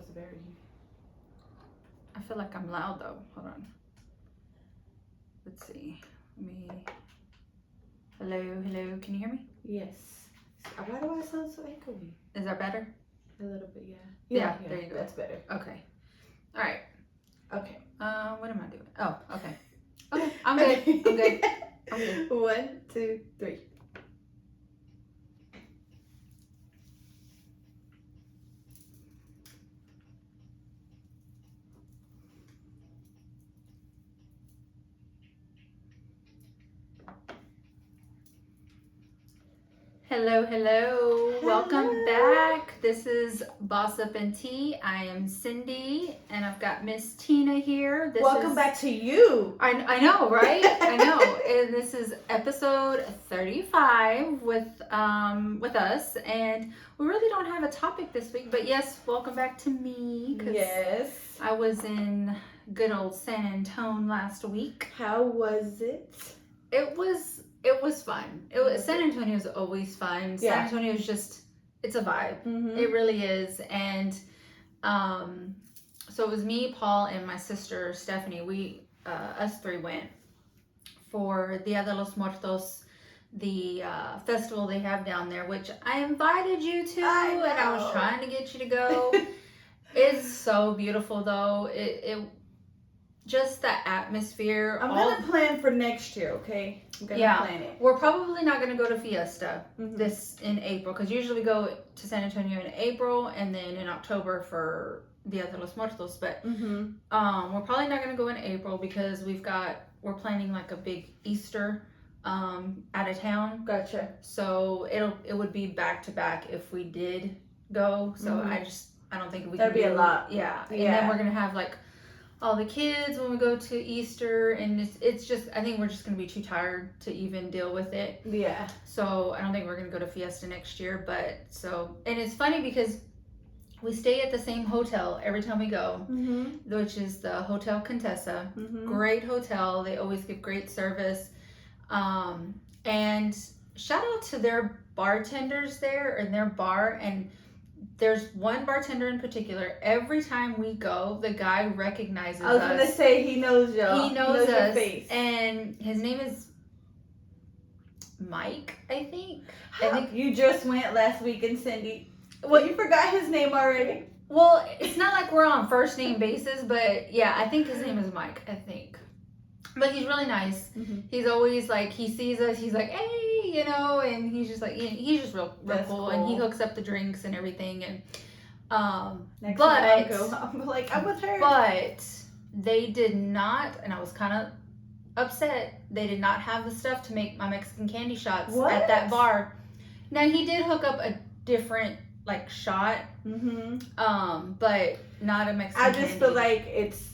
was very... I feel like I'm loud though. Hold on. Let's see. Hello, hello. Can you hear me? Yes. Why do I sound so echoey? Is that better? A little bit, yeah. Yeah, there you go. That's better. Okay. All right. Okay. What am I doing? Oh, okay. Okay, I'm good. I'm good. I'm good. 1, 2, 3. Hello, hello. Welcome back. This is Boss Up and Tea. I am Cindy, and I've got Miss Tina here. Welcome back to you. I know, right? I know. And this is episode 35 with us, and we really don't have a topic this week. But yes, welcome back to me. Yes. I was in good old San Antonio last week. How was it? It was fun. San Antonio is always fun. Yeah. San Antonio is just, it's a vibe. Mm-hmm. It really is. And so it was me, Paul, and my sister Stephanie. We us three went for Dia de los Muertos, the festival they have down there, which I invited you to, and I was trying to get you to go. It's so beautiful though. It just that atmosphere. I'm gonna plan for next year, okay? I'm gonna plan it. We're probably not gonna go to Fiesta this in April, because usually we go to San Antonio in April and then in October for Dia de los Muertos. But we're probably not gonna go in April because we're planning like a big Easter out of town. Gotcha. So it would be back to back if we did go. So I don't think we That'd can be a lot. Yeah. And then we're gonna have like all the kids when we go to Easter, and it's just, I think we're just gonna be too tired to even deal with it. Yeah. So I don't think we're gonna go to Fiesta next year. But and it's funny because we stay at the same hotel every time we go, which is the Hotel Contessa. Great hotel. They always give great service. And shout out to their bartenders there and their bar. And there's one bartender in particular. Every time we go, the guy recognizes us. I was gonna say he knows y'all. He knows us, your face. And his name is Mike, I think. You just went last week, and Cindy. Well, you forgot his name already. Well, it's not like we're on first name basis, but yeah, I think his name is Mike. I think. But he's really nice. He's always like, he sees us, he's like, hey, you know, and he's just like, he's just real cool. And he hooks up the drinks and everything. And Next time I go, I'm like, I'm with her. But they did not, and I was kind of upset. They did not have the stuff to make my Mexican candy shots at that bar. Now he did hook up a different like shot, but not a Mexican. I just candy. feel like it's.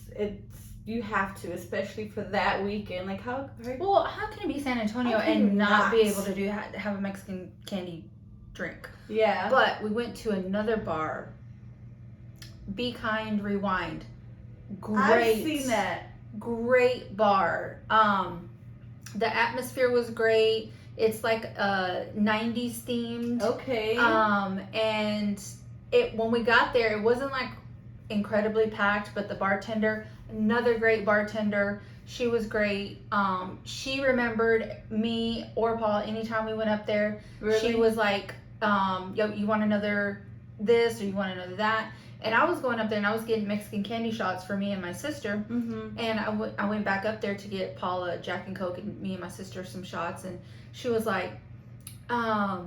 You have to, especially for that weekend. Like how can it be San Antonio and not be able to have a Mexican candy drink? Yeah. But we went to another bar. Be Kind Rewind. Great. I've seen that. Great bar. The atmosphere was great. It's like 90s themed. Okay. And when we got there, it wasn't like incredibly packed, but the bartender, another great bartender, she was great. She remembered me or Paul anytime we went up there. Really? She was like, you want another this or you want another that? And I was going up there and I was getting Mexican candy shots for me and my sister. And I went back up there to get Paula Jack and Coke and me and my sister some shots. And she was like, are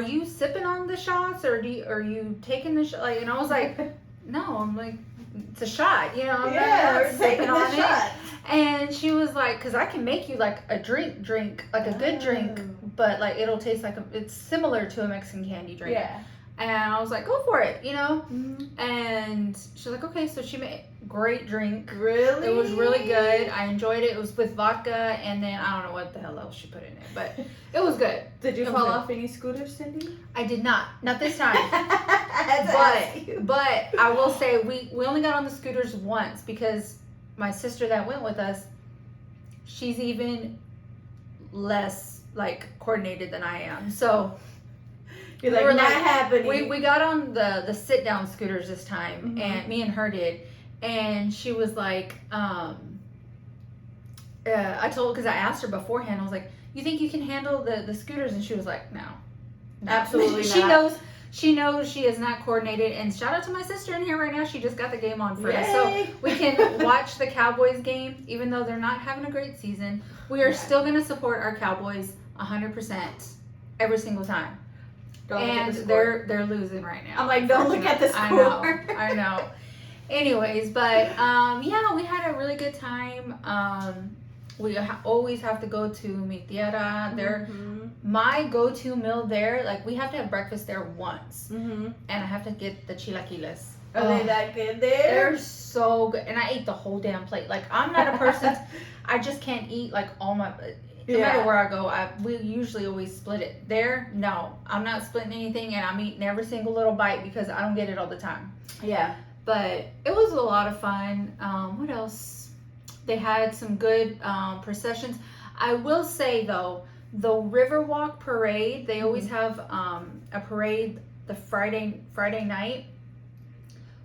you sipping on the shots or are you taking the shot? Like, and I was like, no, I'm like, it's a shot, you know. I'm not sipping on it. And she was like, because I can make you like a drink, like a good drink, but like it'll taste like it's similar to a Mexican candy drink. Yeah. And I was like, go for it, you know. And she's like, okay. So she made a great drink. Really? It was really good. I enjoyed it. It was with vodka, and then I don't know what the hell else she put in it, but it was good. Did you fall off any scooters, Cindy? I did not this time. but I will say we only got on the scooters once because my sister that went with us, she's even less like coordinated than I am. So You're We like, were not like- happening. We got on the sit down scooters this time, Mhm. and me and her did, and she was like, I told, because I asked her beforehand, I was like, you think you can handle the scooters? And she was like, no. Absolutely She not. she knows she is not coordinated. And shout out to my sister in here right now. She just got the game on for us. So Yay. we can watch the Cowboys game, even though they're not having a great season. We are Yeah. still going to support our Cowboys 100% every single time. Don't look at And the score. they're losing right now. I'm like, don't look at the score. I know. Anyways, but yeah, we had a really good time. We always have to go to Mi Tierra. There, Mhm. my go-to meal there, like we have to have breakfast there once, Mhm. and I have to get the chilaquiles. Are they that good there? They're so good, and I ate the whole damn plate. Like I'm not a person, I just can't eat like all my. No matter where I go, we usually always split it. There, no, I'm not splitting anything, and I'm eating every single little bite because I don't get it all the time. Yeah. But it was a lot of fun. What else? They had some good processions. I will say though, the Riverwalk parade, they always have a parade the Friday night,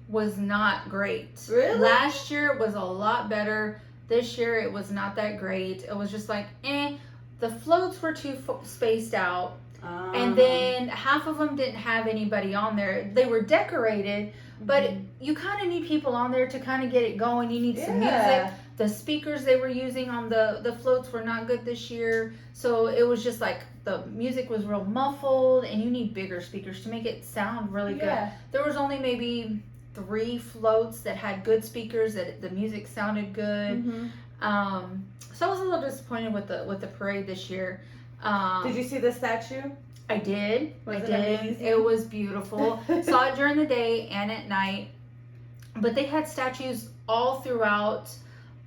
was not great. Really? Last year it was a lot better. This year it was not that great. It was just like, the floats were too spaced out. And then half of them didn't have anybody on there. They were decorated, but you kind of need people on there to kind of get it going. You need some music. The speakers they were using on the floats were not good this year. So it was just like the music was real muffled, and you need bigger speakers to make it sound really good. There was only maybe 3 floats that had good speakers, that the music sounded good. So I was a little disappointed with the parade this year. Did you see the statue? I did. Was I it did. amazing? It was beautiful. Saw it during the day and at night. But they had statues all throughout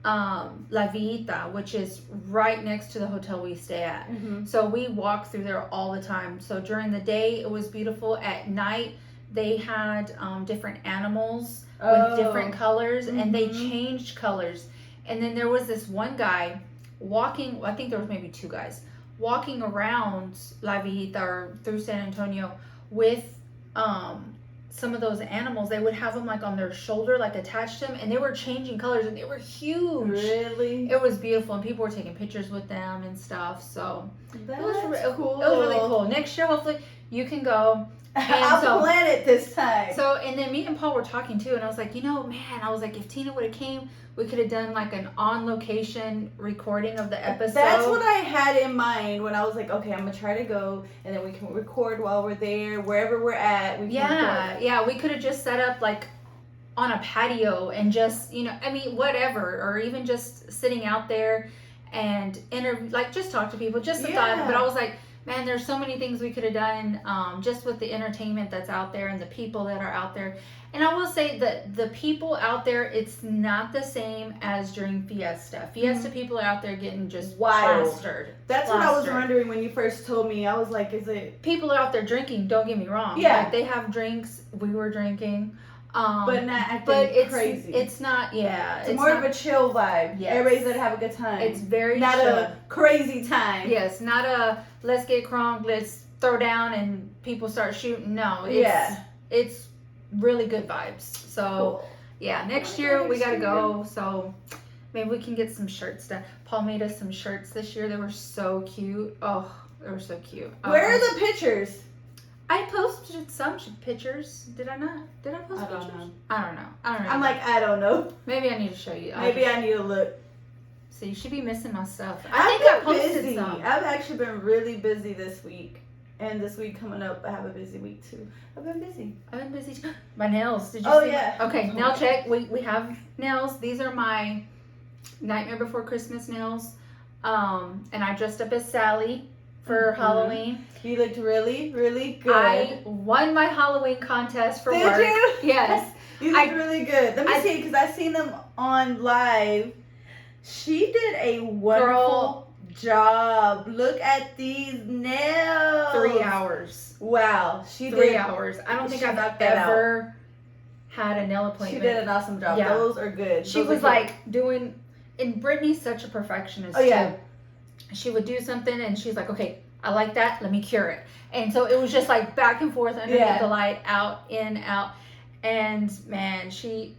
La Villita, which is right next to the hotel we stay at. So we walk through there all the time. So during the day, it was beautiful. At night, they had different animals with different colors, and they changed colors. And then there was this one guy walking, I think there was maybe 2 guys, walking around La Villita or through San Antonio with some of those animals. They would have them like on their shoulder, like attached to them, and they were changing colors, and they were huge. Really? It was beautiful, and people were taking pictures with them and stuff. So That's it was cool. It was really cool. Next year, hopefully, you can go. I'll plan it this time. So, and then me and Paul were talking too, and I was like, man, I was like, if Tina would have came, we could have done like an on-location recording of the episode. That's what I had in mind when I was like, okay, I'm gonna try to go, and then we can record while we're there, wherever we're at. We can record. Yeah, we could have just set up like on a patio and just, whatever, or even just sitting out there and just talk to people, just a thought. But I was like, man, there's so many things we could have done just with the entertainment that's out there and the people that are out there. And I will say that the people out there, it's not the same as during Fiesta. Fiesta people are out there getting just wild. plastered. That's what I was wondering when you first told me. I was like, is it... People are out there drinking, don't get me wrong. Yeah. Like, they have drinks, we were drinking. But not acting crazy. It's not, It's more of a chill vibe. Yes. Everybody's gonna have a good time. It's very not chill. a crazy time. Yes, not a let's get crunk, let's throw down and people start shooting. No, it's really good vibes. So next year we gotta go. So maybe we can get some shirts done. Paul made us some shirts this year. They were so cute. Oh, they were so cute. Where are the pictures? I posted some pictures. Did I not? Did I post pictures? I don't know. I'm like, I don't know. Maybe I need to show you. Maybe I need to look. So you should be missing my stuff. I think I posted busy. some. I've actually been really busy this week. And this week coming up, I have a busy week too. I've been busy. Too. My nails. Did you Oh, see? yeah. Okay, nail check. We have nails. These are my Nightmare Before Christmas nails. And I dressed up as Sally for Halloween. You looked really, really good. I won my Halloween contest for Did work. you? Yes. You looked really good. Let me see, because I seen them on live. She did a wonderful job. Look at these nails. 3 hours. Wow. She did 3 hours. I don't think I've ever had a nail appointment. She did an awesome job. Yeah. Those are good. She was like doing, and Brittany's such a perfectionist too. She would do something and she's like, okay, I like that. Let me cure it. And so it was just like back and forth underneath the light, out, in, out. And man, she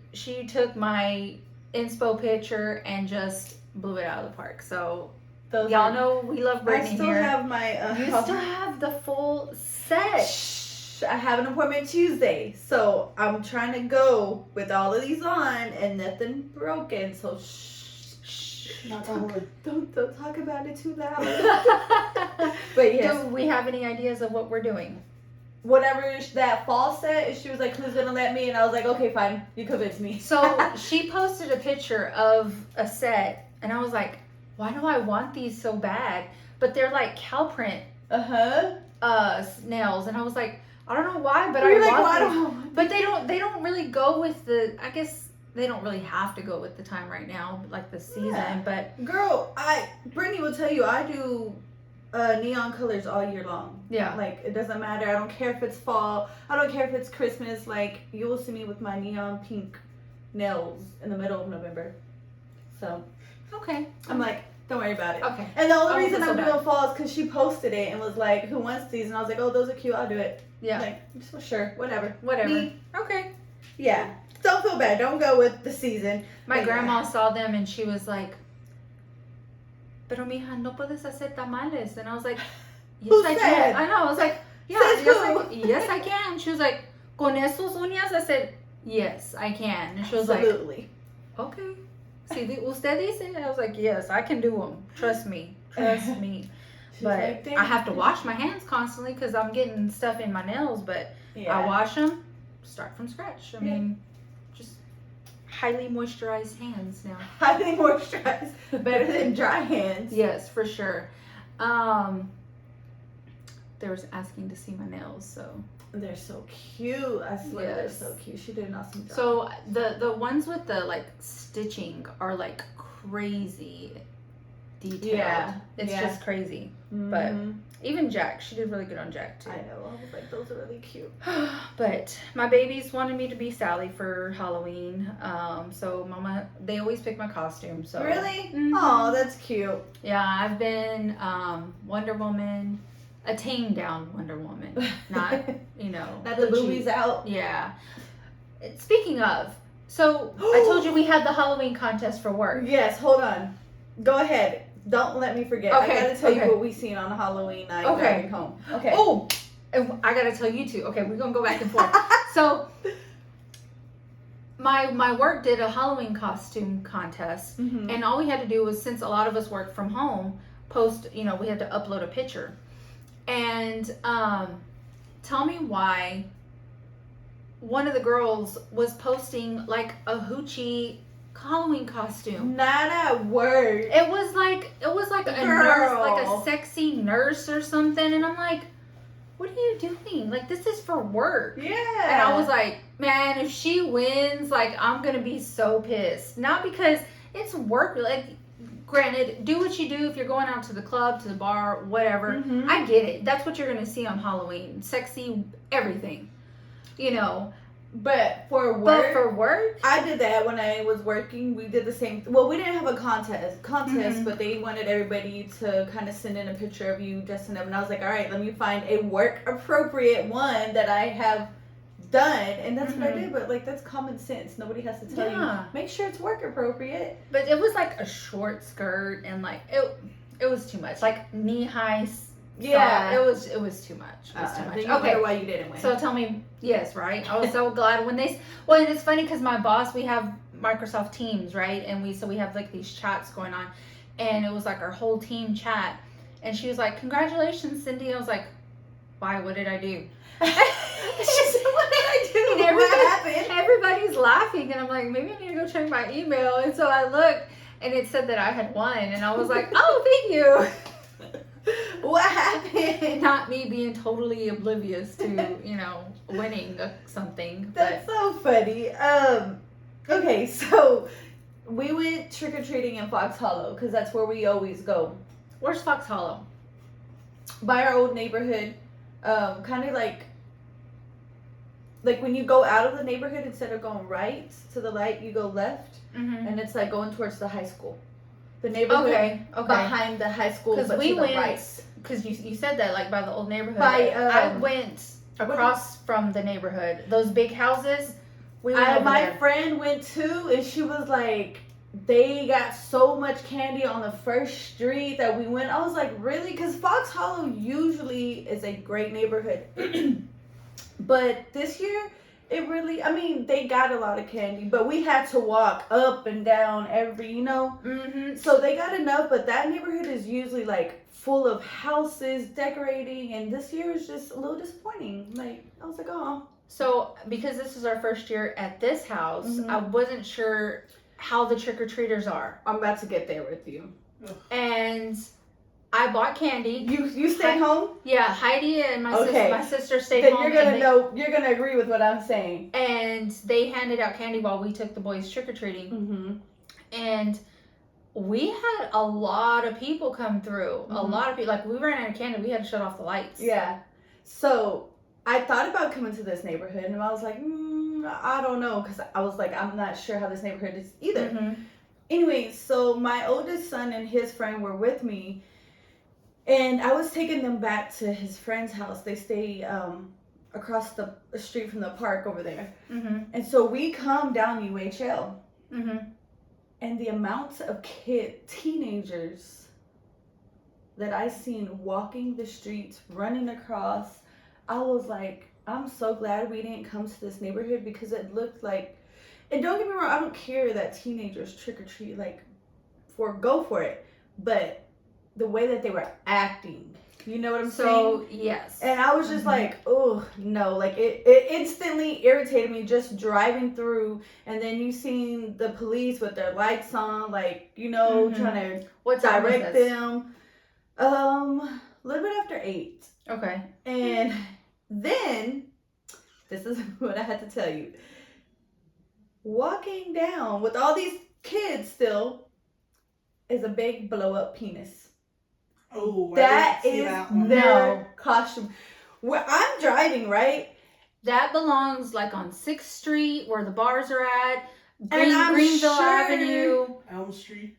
took my inspo picture and just blew it out of the park. So y'all know we love Brittany here. I still have my... you still have the full set. Shh, I have an appointment Tuesday. So I'm trying to go with all of these on and nothing broken. So shh. Don't talk about it too loud. But yes. Do we have any ideas of what we're doing? Whatever that fall set, she was like, who's gonna let me? And I was like, okay, fine, you convinced me. So she posted a picture of a set, and I was like, why do I want these so bad? But they're like cow print nails, and I was like, I don't know why, but I want these. But they don't really go with the, I guess they don't really have to go with the time right now, like the season, but. Girl, Brittany will tell you, I do neon colors all year long. Yeah. Like, it doesn't matter. I don't care if it's fall. I don't care if it's Christmas. Like, you will see me with my neon pink nails in the middle of November. So. Okay. I'm like, don't worry about it. Okay. And the only reason I'm doing fall is because she posted it and was like, who wants these? And I was like, oh, those are cute. I'll do it. Yeah. Like, sure. Whatever. Me. Okay. Yeah. Don't feel bad. Don't go with the season. My grandma saw them and she was like, pero mija, no puedes hacer tamales. And I was like, yes, I can. I know. I was like, yeah, yes, I can. She was like, con esos uñas? I said, yes, I can. And she was like, okay. Si usted dice? I was like, yes, I can do them. Trust me. Trust me. But like, I have to wash my hands constantly because I'm getting stuff in my nails. But I wash them, start from scratch. I mean, just highly moisturized hands now. Highly moisturized. Better than dry hands. Yes, for sure. They was asking to see my nails, so. They're so cute. I swear they're so cute. She did an awesome job. So the ones with the like stitching are like crazy detailed. Yeah. It's just crazy. Mm-hmm. But even Jack, she did really good on Jack too. I know. I was like, those are really cute. But my babies wanted me to be Sally for Halloween. So Mama, they always pick my costume. So really? Oh, that's cute. Yeah, I've been Wonder Woman. A tamed down Wonder Woman, not, not the boobies out. Yeah. Speaking of, so I told you we had the Halloween contest for work. Yes, hold on. Go ahead. Don't let me forget. Okay. I gotta tell you what we seen on Halloween night driving home. Okay. Oh, and I gotta tell you too. Okay, we're gonna go back and forth. So, my work did a Halloween costume contest, and all we had to do was, since a lot of us work from home, post. We had to upload a picture. And tell me why one of the girls was posting like a hoochie Halloween costume. Not at work. It was like a nurse, like a sexy nurse or something. And I'm like, what are you doing? Like, this is for work. Yeah. And I was like, man, if she wins, like, I'm gonna be so pissed. Not because it's work, like. Granted, do what you do if you're going out to the club, to the bar, whatever. I get it. That's what you're going to see on Halloween. Sexy, everything. But for work? I did that when I was working. We did the same. Well, we didn't have a contest, but they wanted everybody to kind of send in a picture of you dressing up. And I was like, all right, let me find a work-appropriate one that I have done, and that's what I did. But like, that's common sense. Nobody has to tell you, make sure it's work appropriate. But it was like a short skirt, and like it was too much, like knee high. Yeah, it was too much. It was too much. Okay, why you didn't win? So tell me, yes, right? I was so glad when and it's funny because my boss, we have Microsoft Teams, right? And we have like these chats going on, and it was like our whole team chat, and she was like, "Congratulations, Cindy." I was like, "Why? What did I do?" She said, what did I do? What happened? Everybody's laughing, and I'm like, maybe I need to go check my email. And so I looked, and it said that I had won, and I was like, oh, thank you. What happened? Not me being totally oblivious to, winning something. That's so funny. Okay, so we went trick-or-treating in Fox Hollow, because that's where we always go. Where's Fox Hollow? By our old neighborhood. Kind of like when you go out of the neighborhood, instead of going right to the light, you go left, and it's like going towards the high school. The neighborhood behind the high school, but to the right. because you said that like by the old neighborhood. I went across from the neighborhood. Those big houses. My friend went too, and she was like, they got so much candy on the first street that we went. I was like, really? Because Fox Hollow usually is a great neighborhood. But this year, they got a lot of candy, but we had to walk up and down Mm-hmm. So they got enough, but that neighborhood is usually like full of houses, decorating, and this year is just a little disappointing. Like, I was like, oh. So, because this is our first year at this house, I wasn't sure how the trick-or-treaters are. I'm about to get there with you. And I bought candy. You stayed home? Yeah, Heidi and my sister stayed then home. You're gonna agree with what I'm saying. And they handed out candy while we took the boys trick-or-treating. Mm-hmm. And we had a lot of people come through. A lot of people. Like, we ran out of candy. We had to shut off the lights. Yeah. So I thought about coming to this neighborhood, and I was like, I don't know, because I was like, I'm not sure how this neighborhood is either. Mm-hmm. Anyway, so my oldest son and his friend were with me, and I was taking them back to his friend's house. They stay across the street from the park over there. Mm-hmm. And so we come down UHL, and the amount of teenagers that I seen walking the streets, running across, I was like, I'm so glad we didn't come to this neighborhood, because it looked like, and don't get me wrong, I don't care that teenagers trick or treat, like, go for it, but the way that they were acting, you know what I'm saying? So, yes. And I was just like, oh, no, like, it instantly irritated me just driving through, and then you seen the police with their lights on, like, trying to direct them. A little bit after 8. Okay. And then, this is what I had to tell you. Walking down with all these kids still is a big blow up penis. Oh, that is their costume. Where I'm driving, right? That belongs like on 6th Street where the bars are at. Greenville Avenue. Elm Street.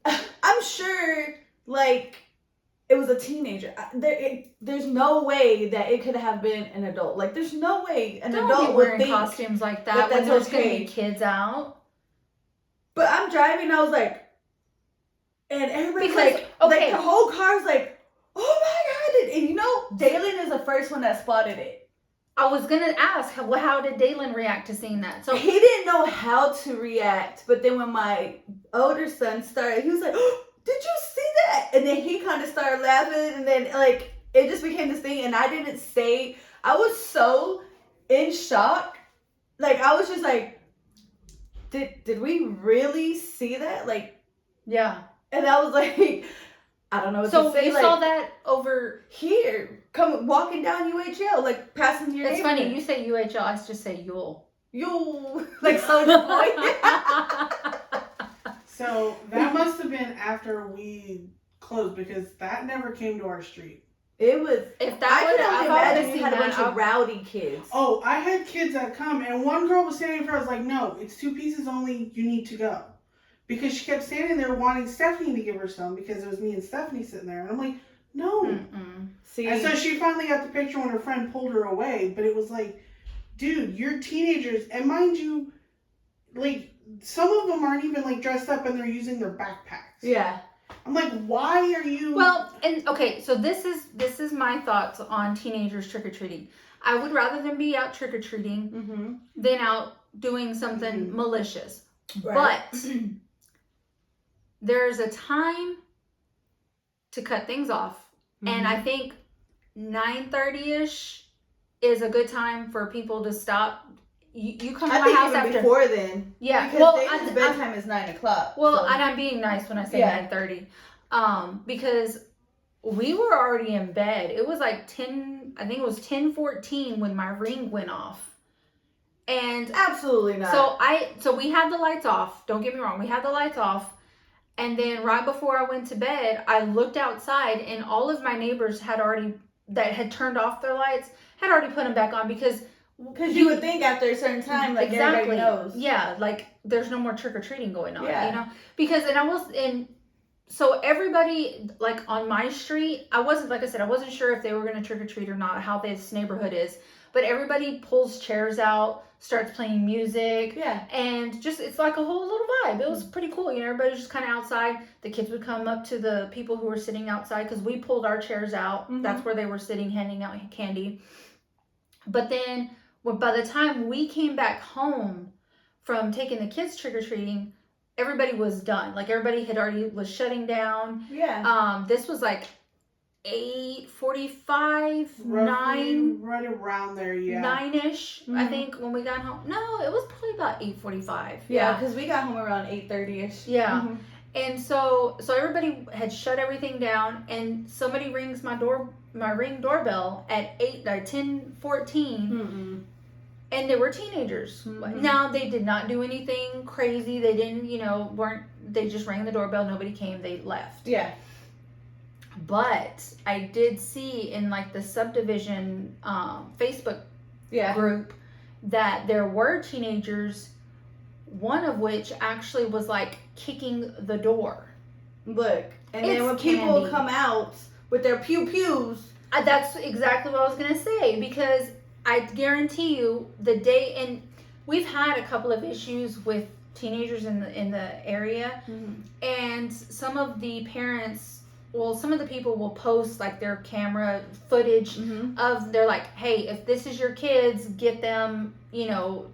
I'm sure, like, it was a teenager. There's no way that it could have been an adult. Like, there's no way an adult would think costumes like that when there's going to be kids out. But I'm driving, I was like, and everybody's like the whole car's like, oh my God. And Dalen is the first one that spotted it. I was going to ask, how did Dalen react to seeing that? So he didn't know how to react. But then when my older son started, he was like, oh, did you see that? And then he kind of started laughing, and then like it just became this thing, and I didn't say. I was so in shock. Like, I was just like, did we really see that? Like, yeah. And I was like, I don't know what to say. So you saw that over here, walking down UHL, like passing your It's neighborhood. funny, you say UHL, I just say Yule. Yule, like Soldier Boy. So that must have been after we closed, because that never came to our street. It was. If that would have, imagine you had a bunch of rowdy kids. Oh, I had kids that come, and one girl was standing for. I was like, no, it's 2 pieces only. You need to go, because she kept standing there wanting Stephanie to give her some, because it was me and Stephanie sitting there, and I'm like, no. See, and so she finally got the picture when her friend pulled her away, but it was like, dude, you're teenagers, and mind you, like, some of them aren't even like dressed up and they're using their backpacks. Yeah. I'm like, why are you? Well, and okay, so this is my thoughts on teenagers trick-or-treating. I would rather them be out trick-or-treating than out doing something malicious. Right. But there's a time to cut things off. And I think 9:30ish is a good time for people to stop. You come to my house after before then. Yeah. Because David's bedtime is 9 o'clock. Well, so. And I'm being nice when I say 9:30. Because we were already in bed. It was like 10, I think it was 10:14 when my ring went off. And absolutely not. So we had the lights off. Don't get me wrong. We had the lights off. And then right before I went to bed, I looked outside, and all of my neighbors that had turned off their lights had already put them back on, because you would think after a certain time, like, everybody knows. Yeah, like there's no more trick or treating going on, you know. Because and so everybody, like on my street, I wasn't, like I said, I wasn't sure if they were going to trick or treat or not, how this neighborhood is, but everybody pulls chairs out, starts playing music, Yeah. and just, it's like a whole little vibe. It was pretty cool. You know, everybody was just kind of outside. The kids would come up to the people who were sitting outside because we pulled our chairs out. That's where they were sitting, handing out candy. But then, by the time we came back home from taking the kids trick or treating, everybody was done. Like everybody had already was shutting down. Yeah. This was like 8:45, 9, right around there, yeah. 9ish. I think when we got home. No, it was probably about 8:45. Yeah, because we got home around 8:30ish. Yeah. And so everybody had shut everything down, and somebody rings my Ring doorbell at 10:14. And they were teenagers. Now, they did not do anything crazy. They didn't, they just rang the doorbell. Nobody came. They left. Yeah. But I did see in like the subdivision Facebook group that there were teenagers, one of which actually was like kicking the door. Look. And then when people come out with their pew-pews. That's exactly what I was going to say, because I guarantee you the day, and we've had a couple of issues with teenagers in the area, and some of the parents, some of the people will post like their camera footage of, they're like, hey, if this is your kids, get them,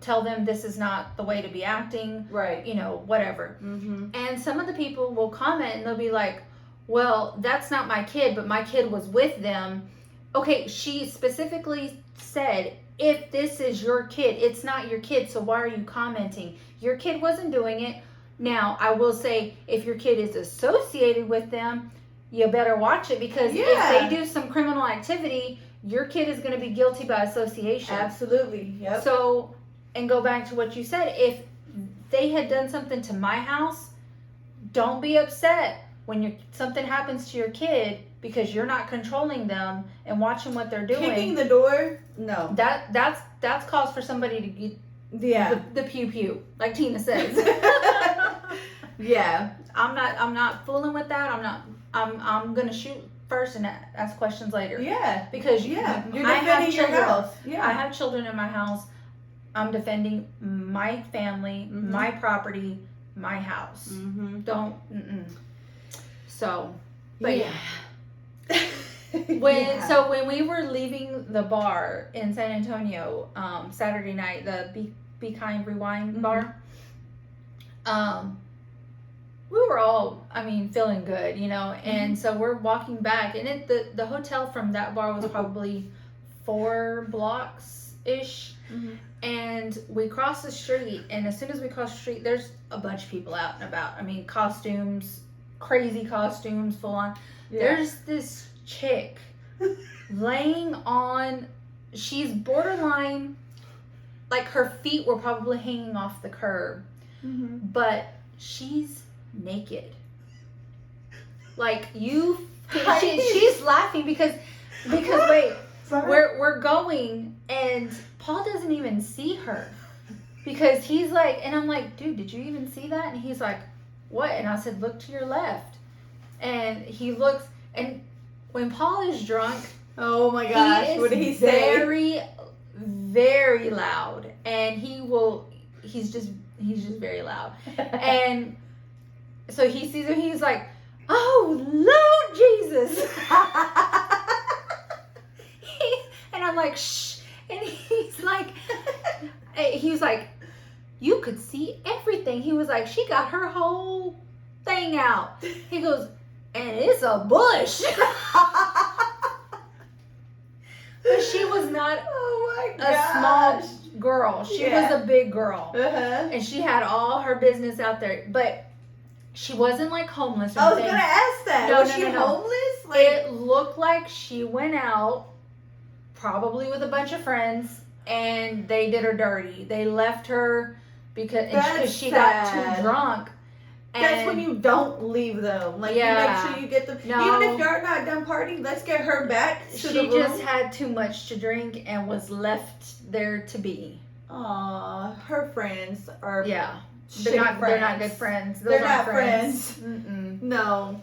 tell them this is not the way to be acting, right? Whatever. And some of the people will comment and they'll be like, well, that's not my kid, but my kid was with them. Okay, she specifically said, if this is your kid, it's not your kid, so why are you commenting? Your kid wasn't doing it. Now, I will say, if your kid is associated with them, you better watch it, because if they do some criminal activity, your kid is going to be guilty by association. Absolutely, yep. So, and go back to what you said, if they had done something to my house, don't be upset when something happens to your kid, because you're not controlling them and watching what they're doing. Kicking the door, no. That's cause for somebody to get the pew pew, like Tina says. Yeah. I'm not fooling with that. I'm gonna shoot first and ask questions later. Yeah. Because you're defending your house. Yeah. I have children in my house. I'm defending my family, my property, my house. Don't. So, but yeah. So when we were leaving the bar in San Antonio Saturday night, the Be Kind Rewind bar, we were all, feeling good, and so we're walking back, and the hotel from that bar was probably 4 blocks ish, and we crossed the street, and as soon as we crossed the street, there's a bunch of people out and about. Costumes, crazy costumes, full on. There's this chick laying on, she's borderline, like her feet were probably hanging off the curb, but she's naked. Like she's laughing because wait, we're going and Paul doesn't even see her, because he's like, and I'm like, dude, did you even see that? And he's like, what? And I said, look to your left. And he looks, and when Paul is drunk, oh my gosh, what did he say? Very, very loud, and he's just very loud. And so he sees her, he's like, oh Lord Jesus. And I'm like, shh. And he's like, you could see everything. He was like, she got her whole thing out. He goes, and it's a bush. But she was not a small girl. She was a big girl. And she had all her business out there. But she wasn't like homeless or I was anything. going to ask that. No, was she homeless? It looked like she went out, probably with a bunch of friends, and they did her dirty. They left her because she got too drunk. That's when you don't leave them. Like, you make sure you get them. No. Even if you're not done partying, let's get her back to the room. She just had too much to drink and was left there to be. Aw, her friends are They're not friends. good friends. Those They're aren't not friends. Mm-mm. No.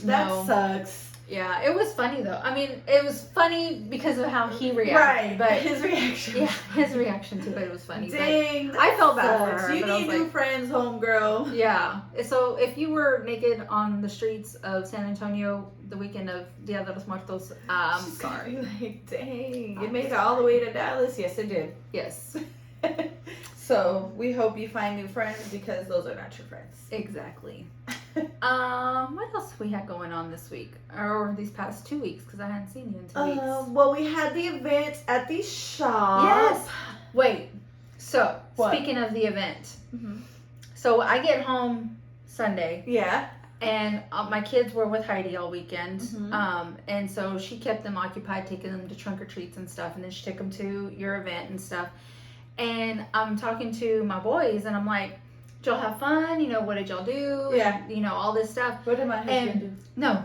That No. sucks. Yeah, it was funny though. I mean, it was funny because of how he reacted. Right. But his reaction. yeah, his reaction to it was funny. Dang. I felt bad for sucks. her. You but I need was new like, friends, homegirl. yeah. So if you were naked on the streets of San Antonio the weekend of Dia de los Muertos, I'm sorry. Like, dang. It made it all the way to Dallas? Yes, it did. Yes, So we hope you find new friends because those are not your friends. exactly. What else we had going on this week or these past 2 weeks? Because I hadn't seen you in 2 weeks. Well, we had the event at the shop. Yes. Wait. So What? speaking of the event, Mhm. so I get home Sunday. Yeah. And my kids were with Heidi all weekend. Mhm. And so she kept them occupied, taking them to trunk or treats and stuff. And then she took them to your event and stuff. And I'm talking to my boys and I'm like, did y'all have fun? You know, what did y'all do? Yeah. And, you know, all this stuff. What did my husband do? No.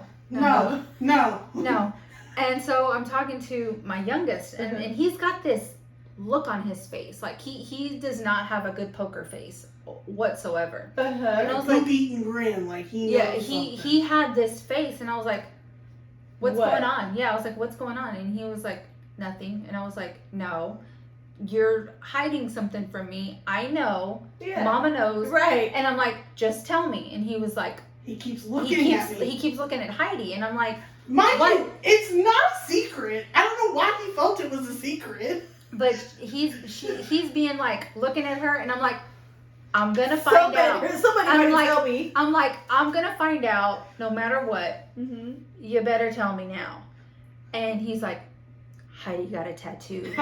No. And so I'm talking to my youngest and he's got this look on his face. Like he does not have a good poker face whatsoever. And I was like, eating grin, like he yeah, knows he had this face, and I was like, "What's What? going on?" Yeah, I was like, "What's going on?" And he was like, "Nothing." And I was like, "No, you're hiding something from me. I know. Yeah. Mama knows." Right. And I'm like, "Just tell me." And he was like, He keeps he looking at me. keeps looking at Heidi, and I'm like, Mind what? you, it's not a secret. I don't know why he felt it was a secret. but he's being like looking at her, and I'm like, I'm gonna find out. Somebody I'm better like- tell me. I'm like, I'm gonna find out no matter what. Mm-hmm. You better tell me now. And he's like, Heidi got a tattoo.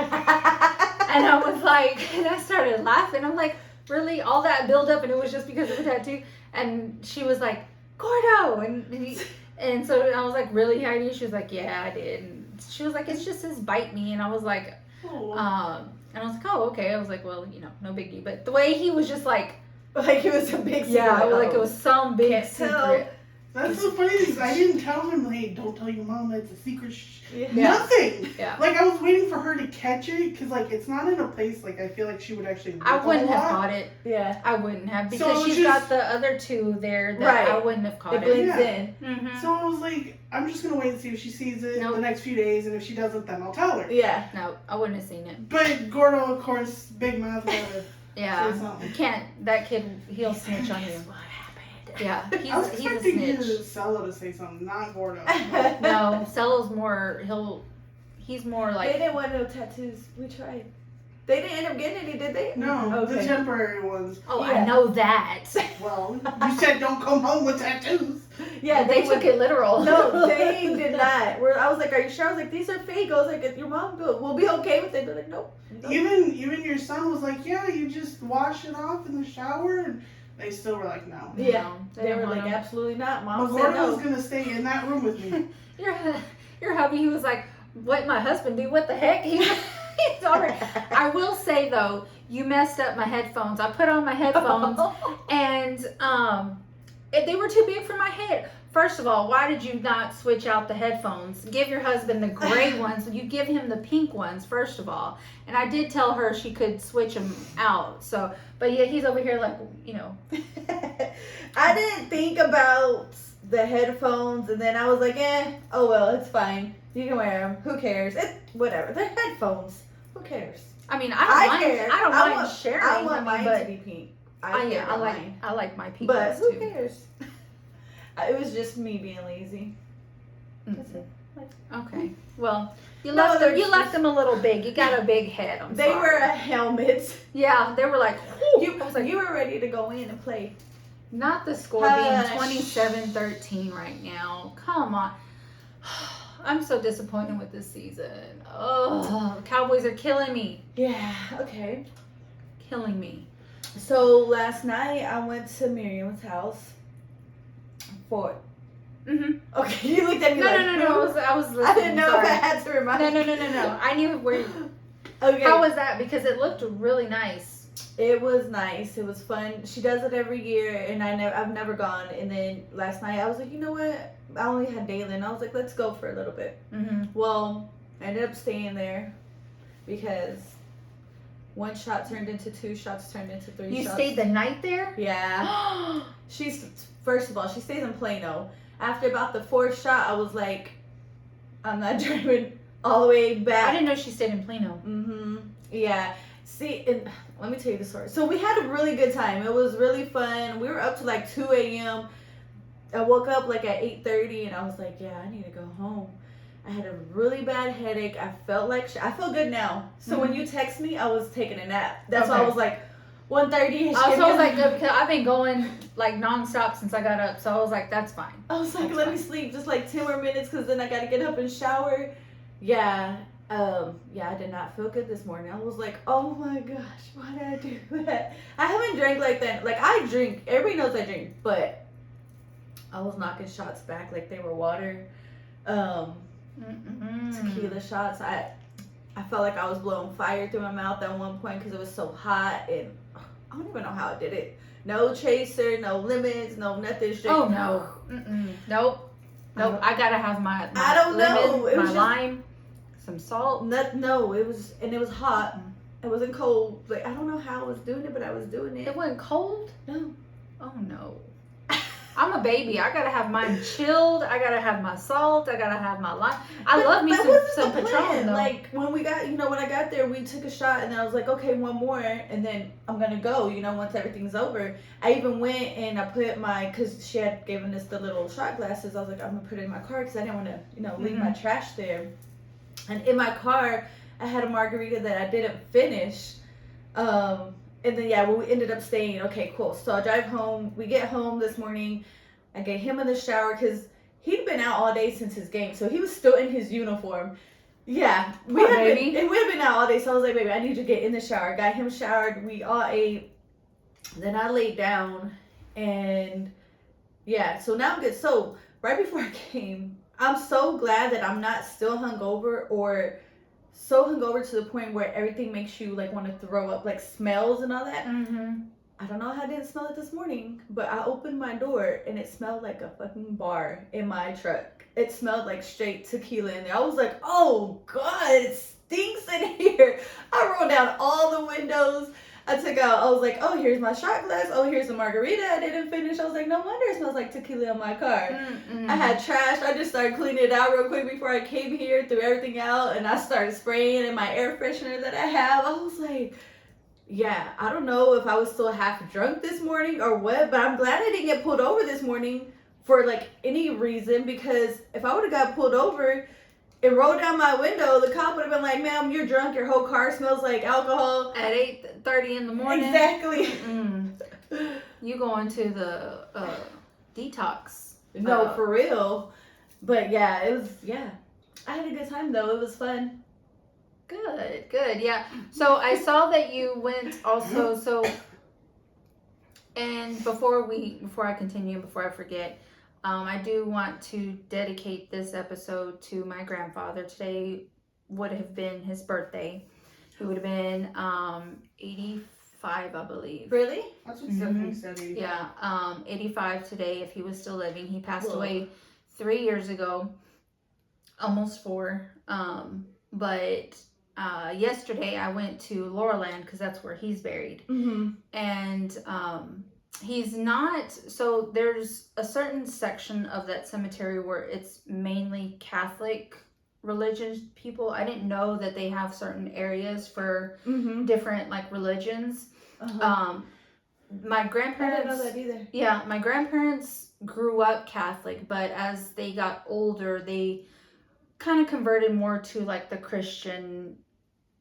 And I was like, and I started laughing. I'm like, really? All that build up and it was just because of the tattoo? And she was like, Gordo. And so I was like, really, Heidi? She was like, yeah, I did. And she was like, it's just his bite me. And I was like, and I was like, oh, okay. I was like, well, you know, no biggie. But the way he was just like it was a big secret. yeah, like it was some big Can't secret. tell. That's so funny. I didn't tell him, hey, don't tell your mama, it's a secret. Yeah. Nothing. Yeah. Like, I was waiting for her to catch it, because, like, it's not in a place, like, I feel like she would actually look I wouldn't a have lot. caught it. Yeah. I wouldn't have So because it was she's just- got the other two there that Right. I wouldn't have caught It it. blends Yeah. in. Mm-hmm. So I was like, I'm just going to wait and see if she sees it Nope. the next few days, and if she doesn't, then I'll tell her. Yeah. No, I wouldn't have seen it. But Gordo, of course, big mouth, gotta Yeah, say something. you can't. That kid, he'll snitch on you. Guess what happened? Yeah, I was he's a expecting you to snitch. Cello to say something, not Gordo. No, Celo's more. He's more They like. didn't want no tattoos. We tried. They didn't end up getting any, did they? No, the Okay. temporary ones. Oh, Yeah. I know that. Well, you said don't come home with tattoos. Yeah, they took it literal. No, they did not. I was like, "Are you sure?" I was like, "These are fake." I was like, "If your mom will be okay with it." They're like, "Nope." Even your son was like, yeah, you just wash it off in the shower, and they still were like, no. Yeah, No, they didn't were want like, him. "Absolutely not." But Mom said Gordo no. was gonna stay in that room with me. Your hubby, he was like, "What my husband do? What the heck?" He's already. I will say though, you messed up my headphones. I put on my headphones and they were too big for my head. First of all, why did you not switch out the headphones? Give your husband the gray ones. You give him the pink ones, first of all. And I did tell her she could switch them out. So, but yeah, he's over here like, you know. I didn't think about the headphones, and then I was like, oh well, it's fine. You can wear them. Who cares? Whatever. They're headphones. Who cares? I mean, I don't mind. care. I don't I mind want- sharing. I want mine but to be pink. yeah, care about mine. I like my pink But ones who too. cares? It was just me being lazy. That's it. Okay. Well, you No, left they're left them a little big. You got a big head. I'm They sorry. were helmets. Yeah, they were like. You, I was like, you were ready to go in and play. not the score Hush. being 27-13 right now. Come on. I'm so disappointed with this season. Oh, the Cowboys are killing me. Yeah, okay. Killing me. So last night I went to Miriam's house for. Mm-hmm. Okay, you looked at me No, like. no, no, no. I was listening. I didn't know sorry. if I had to remind No, no, no, no, no. I knew where. Okay. How was that? Because it looked really nice. It was nice. It was fun. She does it every year, and I've never gone. And then last night I was like, you know what? I only had Dalen. I was like, let's go for a little bit. Mm-hmm. Well, I ended up staying there because 1 shot turned into 2 shots, turned into 3 You shots. stayed the night there? Yeah. First of all, she stays in Plano. After about the 4th shot, I was like, I'm not driving all the way back. I didn't know she stayed in Plano. Mm-hmm. Yeah. See, and let me tell you the story. So we had a really good time. It was really fun. We were up to like 2 a.m. I woke up like at 8:30 and I was like, yeah, I need to go home. I had a really bad headache. I felt like I feel good now. So when you text me, I was taking a nap. That's why I was like 1:30. I was like, good, because I've been going like nonstop since I got up. So I was like, that's fine. I was like, let me sleep just like 10 more minutes because then I got to get up and shower. Yeah. I did not feel good this morning. I was like, oh my gosh, why did I do that? I haven't drank like that. Like, I drink. Everybody knows I drink. But I was knocking shots back like they were water. Tequila shots. I felt like I was blowing fire through my mouth at one point because it was so hot. And I don't even know how I did it. No chaser, no limits, no nothing. Straight. Oh, no. Nope. I got to have my I don't know. Lemon, my lime. Some salt. No, it was hot. It wasn't cold. Like, I don't know how I was doing it, but I was doing it. It wasn't cold? No. Oh no. I'm a baby. I gotta have mine chilled. I gotta have my salt. I gotta have my lime. I love me some Patron though. Like when we got, when I got there, we took a shot and then I was like, okay, 1 more, and then I'm gonna go. Once everything's over. I even went and I put because she had given us the little shot glasses. I was like, I'm gonna put it in my car because I didn't want to, leave my trash there. And in my car, I had a margarita that I didn't finish. And then, when we ended up staying, okay, cool. So I drive home. We get home this morning. I get him in the shower because he'd been out all day since his game. So he was still in his uniform. Yeah. We had been out all day. So I was like, baby, I need you to get in the shower. Got him showered. We all ate. Then I laid down. And, so now I'm good. So right before I came, I'm so glad that I'm not still hungover or so hungover to the point where everything makes you like want to throw up, like smells and all that. I don't know how I didn't smell it this morning, but I opened my door and it smelled like a fucking bar in my truck. It smelled like straight tequila in there. I was like, oh God, it stinks in here. I rolled down all the windows. I was like, oh, here's my shot glass. Oh, here's the margarita I didn't finish. I was like, no wonder it smells like tequila in my car. I had trash. I just started cleaning it out real quick before I came here, threw everything out, and I started spraying in my air freshener that I have. I was like, I don't know if I was still half drunk this morning or what, but I'm glad I didn't get pulled over this morning for like any reason, because if I would have got pulled over and rolled down my window, the cop would have been like, ma'am, you're drunk, your whole car smells like alcohol. At 8:30 in the morning? Exactly. You going to the detox. No, for real. But it was, I had a good time though. It was fun. Good. Yeah. So I saw that you went also, and before I continue, before I forget, I do want to dedicate this episode to my grandfather. Today would have been his birthday. He would have been 85, I believe. Really? That's what Stephanie said. 85. Yeah, 85 today if he was still living. He passed away 3 years ago, almost 4. But yesterday I went to Laurelland because that's where he's buried. And he's not, so there's a certain section of that cemetery where it's mainly Catholic religious people. I didn't know that they have certain areas for different like religions. My grandparents, I didn't know that either. Yeah, my grandparents grew up Catholic, but as they got older, they kind of converted more to like the Christian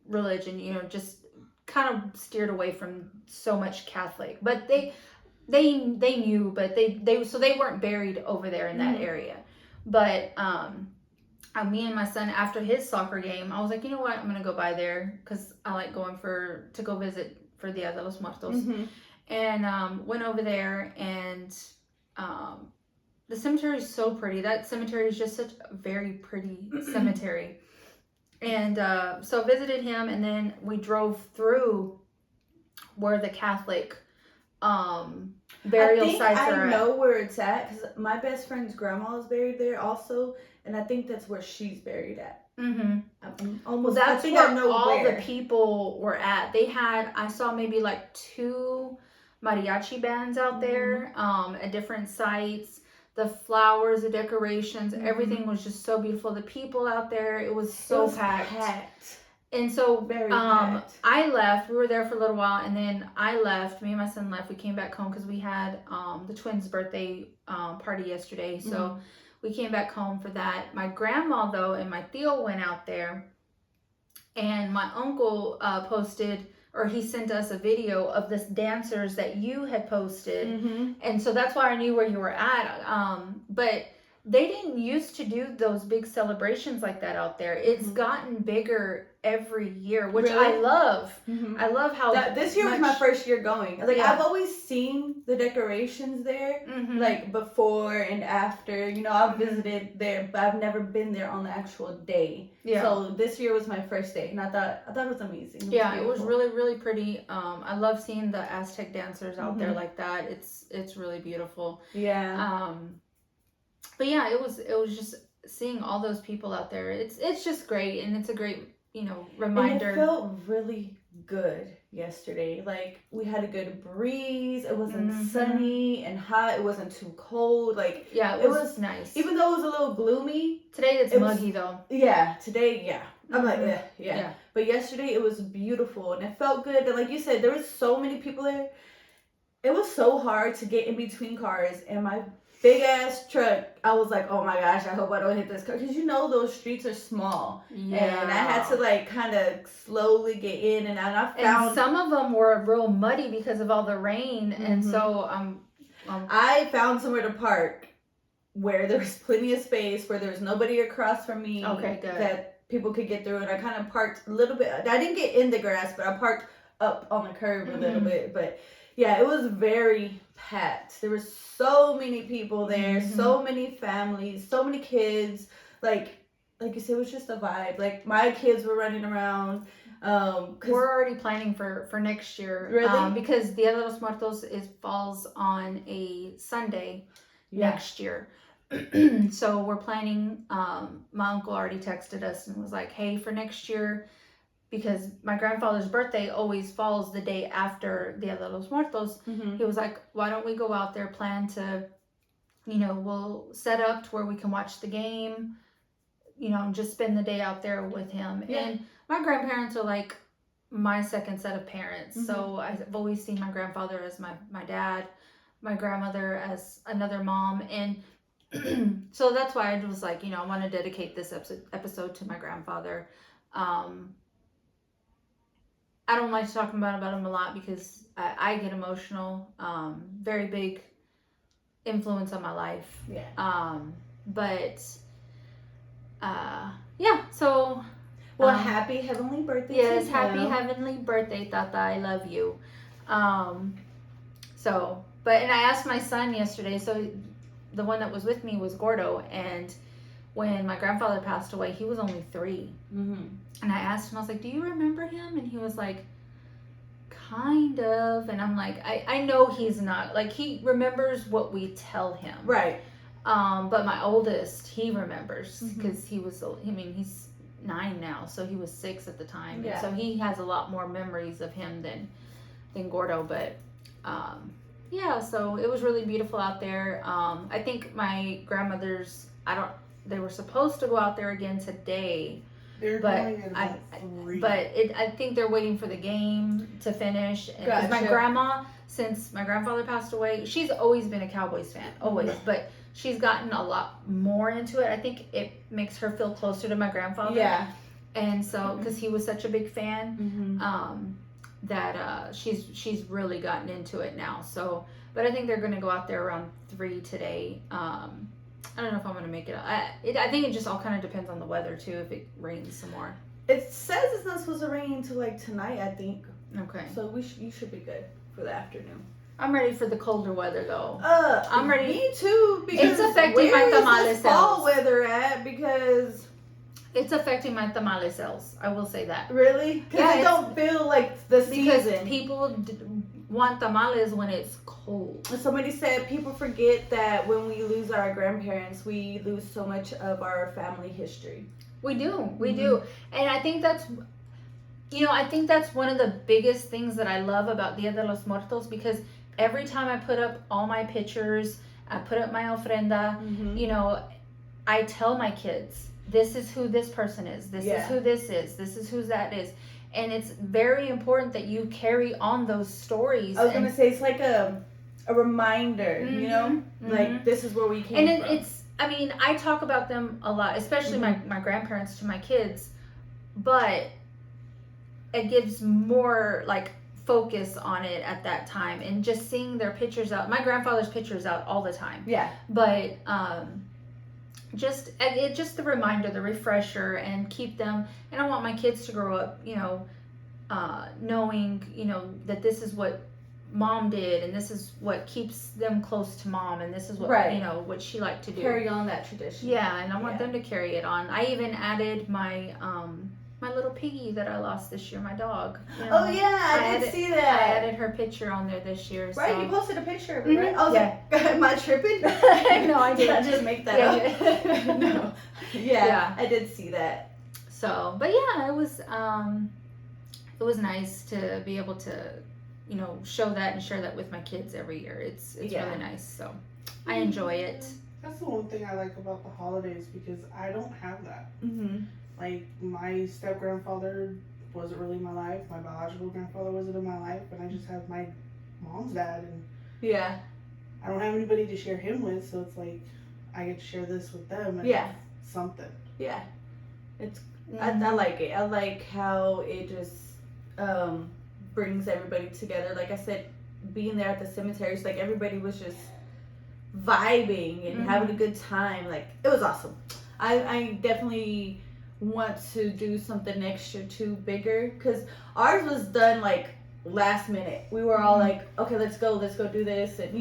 religion, just kind of steered away from so much Catholic. But they knew, but they weren't buried over there in that area. But me and my son, after his soccer game, I was like, you know what, I'm gonna go by there because I like going to go visit for Dia de los Muertos. And went over there, and the cemetery is so pretty. That cemetery is just such a very pretty cemetery. And so visited him, and then we drove through where the Catholic burial sites are I at. know where it's at because my best friend's grandma is buried there also, and I think that's where she's buried at. Mm-hmm. I'm Well, almost. that's I think where I know all where. the people were at. I saw maybe like 2 mariachi bands out there at different sites. The flowers, the decorations, everything was just so beautiful. The people out there, it was so packed. And so Very packed. I left. We were there for a little while, and then I left. Me and my son left. We came back home because we had the twins' birthday party yesterday. So we came back home for that. My grandma, though, and my tío went out there, and my uncle posted, or he sent us a video of this dancers that you had posted. And so that's why I knew where you were at. But they didn't used to do those big celebrations like that out there. It's gotten bigger every year, which I love. I love how this year was my first year going. Like I've always seen the decorations there, like before and after. You know, I've visited there, but I've never been there on the actual day. Yeah. So this year was my first day, and I thought it was amazing. It was really, really pretty. I love seeing the Aztec dancers out there like that. It's really beautiful. Yeah. But yeah, it was just seeing all those people out there. It's just great, and it's a great, reminder. And it felt really good yesterday. Like we had a good breeze. It wasn't sunny and hot. It wasn't too cold. Like it was nice. Even though it was a little gloomy. Today it's muggy though. Yeah, today, yeah. I'm like, yeah. But yesterday it was beautiful and it felt good. And like you said, there was so many people there. It was so hard to get in between cars, and my big ass truck, I was like, oh my gosh, I hope I don't hit this car. Because those streets are small. Yeah. And I had to like kind of slowly get in and out. And some of them were real muddy because of all the rain. And so I found somewhere to park where there was plenty of space, where there was nobody across from me. Okay, good. That people could get through. And I kind of parked a little bit. I didn't get in the grass, but I parked up on the curb a little bit. But yeah, it was very packed. There were so many people there, so many families, so many kids. Like you said, it was just a vibe. Like my kids were running around. We're already planning for next year. Really? Because Dia de los Muertos falls on a Sunday next year. So we're planning. My uncle already texted us and was like, hey, for next year, because my grandfather's birthday always falls the day after Dia de los Muertos. He was like, why don't we go out there, plan to, we'll set up to where we can watch the game, and just spend the day out there with him. Yeah. And my grandparents are like my second set of parents. So I've always seen my grandfather as my dad, my grandmother as another mom. And so that's why I was like, I want to dedicate this episode to my grandfather. I don't like talking about him a lot because I get emotional. Very big influence on my life. Yeah. So. Well, happy heavenly birthday. Yes, happy heavenly birthday, Tata. I love you. And I asked my son yesterday. So the one that was with me was Gordo, and when my grandfather passed away, he was only 3. And I asked him, I was like, do you remember him? And he was like, kind of. And I'm like, I know he's not. Like, he remembers what we tell him. Right. But my oldest, he remembers because he's 9 now. So he was 6 at the time. Yeah. So he has a lot more memories of him than Gordo. But, so it was really beautiful out there. I think my grandmother's, they were supposed to go out there again today. I think they're waiting for the game to finish. Because my grandma, since my grandfather passed away, she's always been a Cowboys fan, always. But she's gotten a lot more into it. I think it makes her feel closer to my grandfather. Yeah. And so, because he was such a big fan, that she's really gotten into it now. So, but I think they're going to go out there around 3 today. I don't know if I'm going to make it. I think it just all kind of depends on the weather, too, if it rains some more. It says it's not supposed to rain until, like, tonight, I think. Okay. So you should be good for the afternoon. I'm ready for the colder weather, though. I'm ready. Me, too. Because it's affecting my tamale sales. Fall weather at? Because it's affecting my tamale sales. I will say that. Really? Because I don't feel like the season. Because people want tamales when it's cold. Somebody said people forget that when we lose our grandparents, we lose so much of our family history. We do. And I think that's, I think that's one of the biggest things that I love about Dia de los Muertos, because every time I put up all my pictures, I put up my ofrenda, I tell my kids, this is who this person is, this is who this is who that is. And it's very important that you carry on those stories. I was going to say, it's like a reminder, like this is where we came from. And it's, I talk about them a lot, especially my grandparents to my kids, but it gives more like focus on it at that time, and just seeing their pictures out. My grandfather's pictures out all the time. Yeah. But just the reminder, the refresher, and keep them. And I want my kids to grow up, knowing, that this is what mom did, and this is what keeps them close to mom, and this is what what she liked to do. Carry on that tradition. Yeah, and I want them to carry it on. I even added my my little piggy that I lost this year, my dog. Oh yeah, I did see that. I added her picture on there this year. Right, so. you posted a picture of it, right? I was like, am I tripping? No, I did didn't. I just make that up? No. Yeah, I did see that. So, but yeah, it was nice to be able to, show that and share that with my kids every year. It's really nice. So, I enjoy it. That's the one thing I like about the holidays, because I don't have that. Like, my step-grandfather wasn't really in my life. My biological grandfather wasn't in my life. And I just have my mom's dad. And I don't have anybody to share him with. So it's like, I get to share this with them. And it's something. Yeah. It's I like it. I like how it just brings everybody together. Like I said, being there at the cemeteries, like everybody was just vibing and having a good time. Like, it was awesome. I definitely want to do something next year too, bigger, because ours was done like last minute. We were all like, okay, let's go do this, and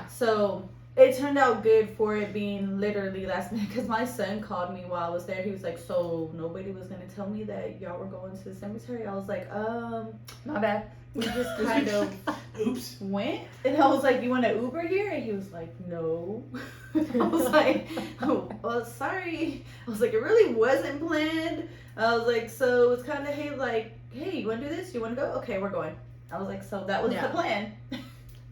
so it turned out good for it being literally last minute, because my son called me while I was there. He was like, so nobody was gonna tell me that y'all were going to the cemetery? I was like, my bad. We just kind of went, and I was like, you want an Uber here? And he was like, no. I was like, oh, well, sorry. I was like, it really wasn't planned. I was like, so it's kind of, hey, you want to do this? You want to go? Okay, we're going. I was like, so that was the plan.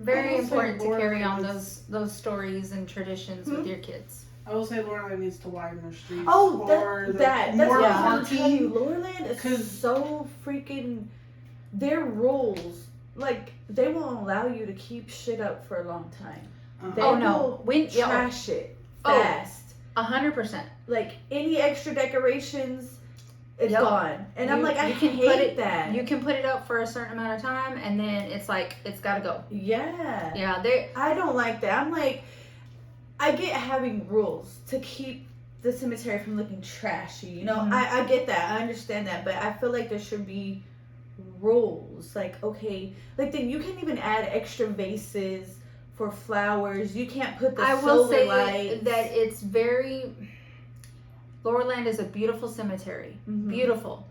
Very important to carry on those stories and traditions with your kids. I will say Laurelland needs to widen their streets. Oh, that's more what I'm telling you. parking. Laurelland is so freaking. Their rules, like, they won't allow you to keep shit up for a long time. They will trash it fast. 100%. Like, any extra decorations, it's gone. And I'm like, I hate that. You can put it up for a certain amount of time, and then it's like, it's gotta go. Yeah. Yeah, I don't like that. I'm like, I get having rules to keep the cemetery from looking trashy. I get that. I understand that. But I feel like there should be rules. Like, okay, like, then you can't even add extra vases for flowers. You can't put the I solar will say lights. that it's very. Lowerland is a beautiful cemetery, beautiful,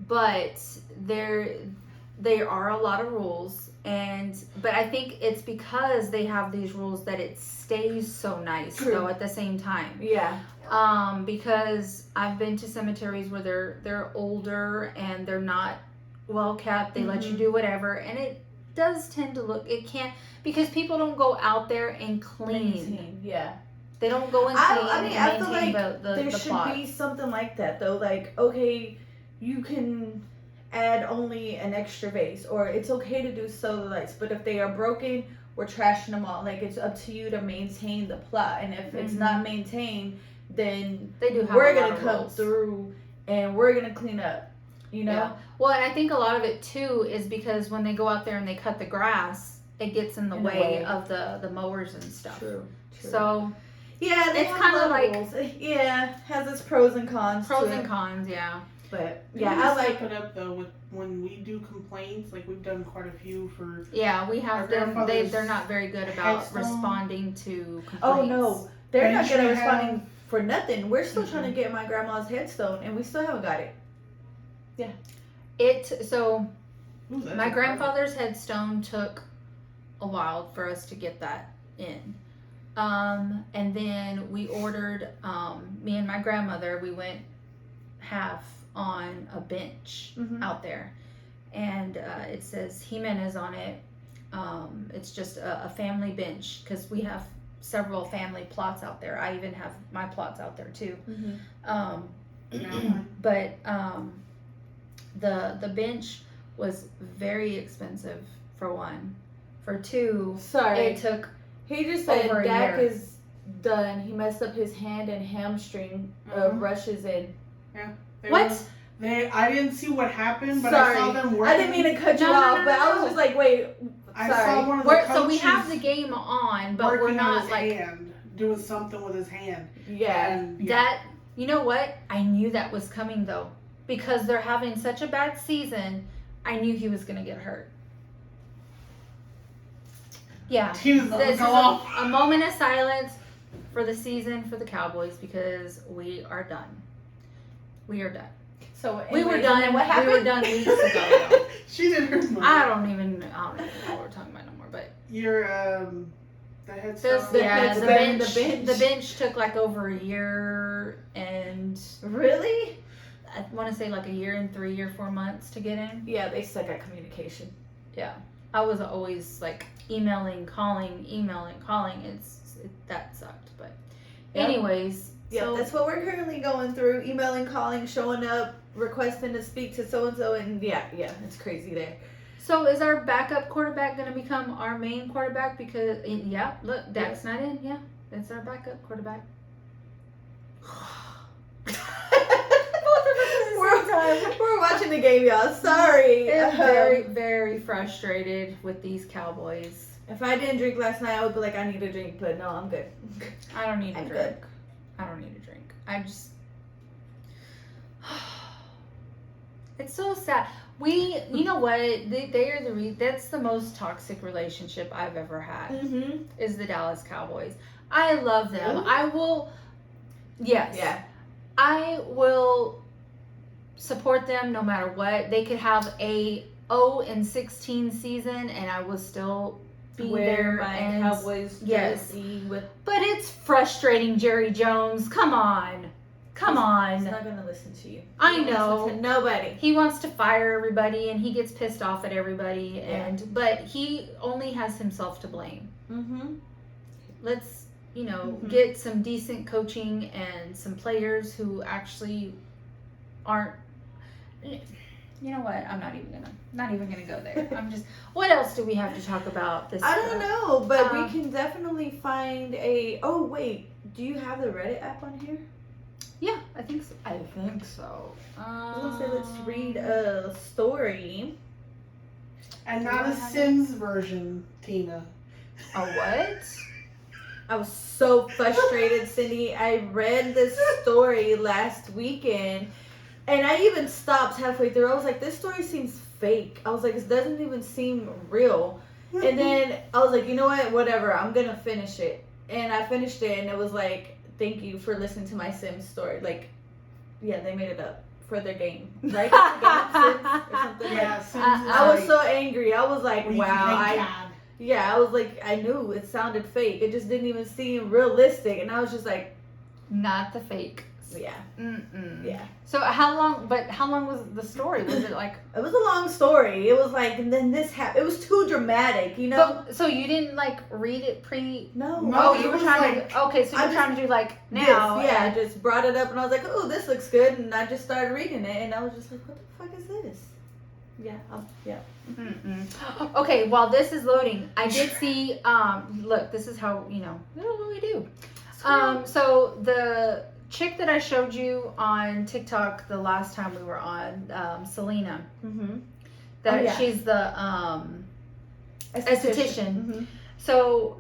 but there are a lot of rules, but I think it's because they have these rules that it stays so nice. Though at the same time, because I've been to cemeteries where they're older and they're not well kept. They let you do whatever, and it does tend to look. It can't, because people don't go out there and clean. They don't go and clean. I feel like there should be something like that, though. Like, okay, you can add only an extra vase, or it's okay to do solar lights, but if they are broken, we're trashing them all. Like, it's up to you to maintain the plot, and if it's not maintained, then we're gonna come through and we're gonna clean up. Well, and I think a lot of it too is because when they go out there and they cut the grass, it gets in the way of the mowers and stuff. True. So. Yeah, it's kind of like rules. Has its pros and cons. But I like it up though with when we do complaints. Like, we've done quite a few for. Yeah, we have them. They're not very good about responding to complaints. Oh no, they're not good at responding for nothing. We're still trying to get my grandma's headstone, and we still haven't got it. Yeah. So Ooh, that's My a grandfather's headstone took a while for us to get that in. And then we ordered, me and my grandmother, we went half on a bench out there. And it says Jimenez on it. It's just a family bench because we have several family plots out there. I even have my plots out there too. But the bench was very expensive for one. For two, it took. He just said over a Dak year. is done. He messed up his hand and hamstring rushes in. What? I didn't see what happened, but Sorry. I saw them working. I didn't mean to cut you off, but I was just like, wait. I sorry. saw one of the coaches So we have the game on, but we're working on not his like hand, doing something with his hand. Yeah. And, that. You know what? I knew that was coming though, because they're having such a bad season. I knew he was gonna get hurt. Yeah. He was This is go off. a moment of silence for the season for the Cowboys because we are done. We are done. So We were anyways, done. and then what happened? We were done weeks ago. Though. She did her moment. I don't even know what we're talking about no more. But Your the headstone. this, yeah, the bench. bench. The bench took like over a year and Really? I want to say like a year and 3 or 4 months to get in. Yeah, they suck at communication. Yeah, I was always like emailing, calling. That sucked. But Yep. anyways, Yeah, so that's what we're currently going through. Emailing, calling, showing up, requesting to speak to so and so, and yeah, it's crazy there. So is our backup quarterback going to become our main quarterback? Because yeah, look, Dak's not in. Yeah, that's our backup quarterback. We're watching the game, y'all. Sorry. I'm very, very frustrated with these Cowboys. If I didn't drink last night, I would be like, I need a drink, but no, I'm good. I don't need a I'm drink. I don't need a drink. I just. It's so sad. You know what? They are that's the most toxic relationship I've ever had. Mm-hmm. Is the Dallas Cowboys. I love them. Really? I will. Yes. Yeah. I will support them no matter what. They could have a 0-16 season, and I will still be Wear there. my And Cowboys yes. jersey with. but it's frustrating, Jerry Jones. Come on. He's not gonna listen to you. I He won't know. listen to nobody. He wants to fire everybody, and he gets pissed off at everybody. Yeah. But he only has himself to blame. Mm-hmm. Let's Mhm. get some decent coaching and some players who actually aren't. You know what? I'm not even gonna go there. I'm just. What else do we have to talk about this? I don't know, but we Um, can definitely find a. Oh wait, do you have the Reddit app on here? Yeah, I think so. I think so. I was gonna say let's read a story. And not a Sims version, Tina. A what? I was so frustrated, Cindy. I read this story last weekend, and I even stopped halfway through. I was like, this story seems fake. I was like, it doesn't even seem real. And then I was like, you know what? Whatever. I'm gonna finish it. And I finished it, and it was like, thank you for listening to my Sims story. Like, yeah, they made it up for their game, right? It's a game, Sims or something. Yeah, Like, Sims is I was like, so angry. I was like, where you wow. can play I God. was like, I knew it sounded fake. It just didn't even seem realistic, and I was just like, Not the fake. yeah, Mm-mm. yeah. So how long was the story? Was it like? It was a long story. It was like, and then this happened. It was too dramatic, you know. So you didn't like read it No. No, Oh, it you were was trying like- to. Okay, so I you're just- trying to do like This, now. yeah, and- I just brought it up, and I was like, oh, this looks good, and I just started reading it, and I was just like, what the fuck is this? Yeah, yeah. Mm-mm. Okay, while this is loading, I did see. Look, this is how this is what we do. So the chick that I showed you on TikTok the last time we were on, Selena, Mm-hmm. that Oh, yeah. she's the esthetician. Mm-hmm. So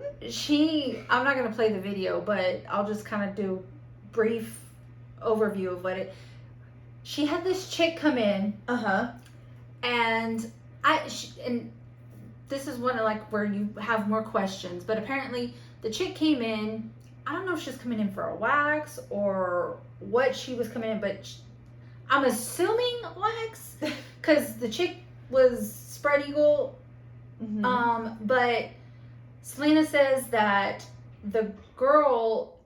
I'm not gonna play the video, but I'll just kind of do brief overview of she had this chick come in, Uh-huh. and and this is one of like where you have more questions, but apparently the chick came in. I don't know if she's coming in for a wax or what she was coming in, but I'm assuming wax because the chick was spread eagle. But Selena says that the girl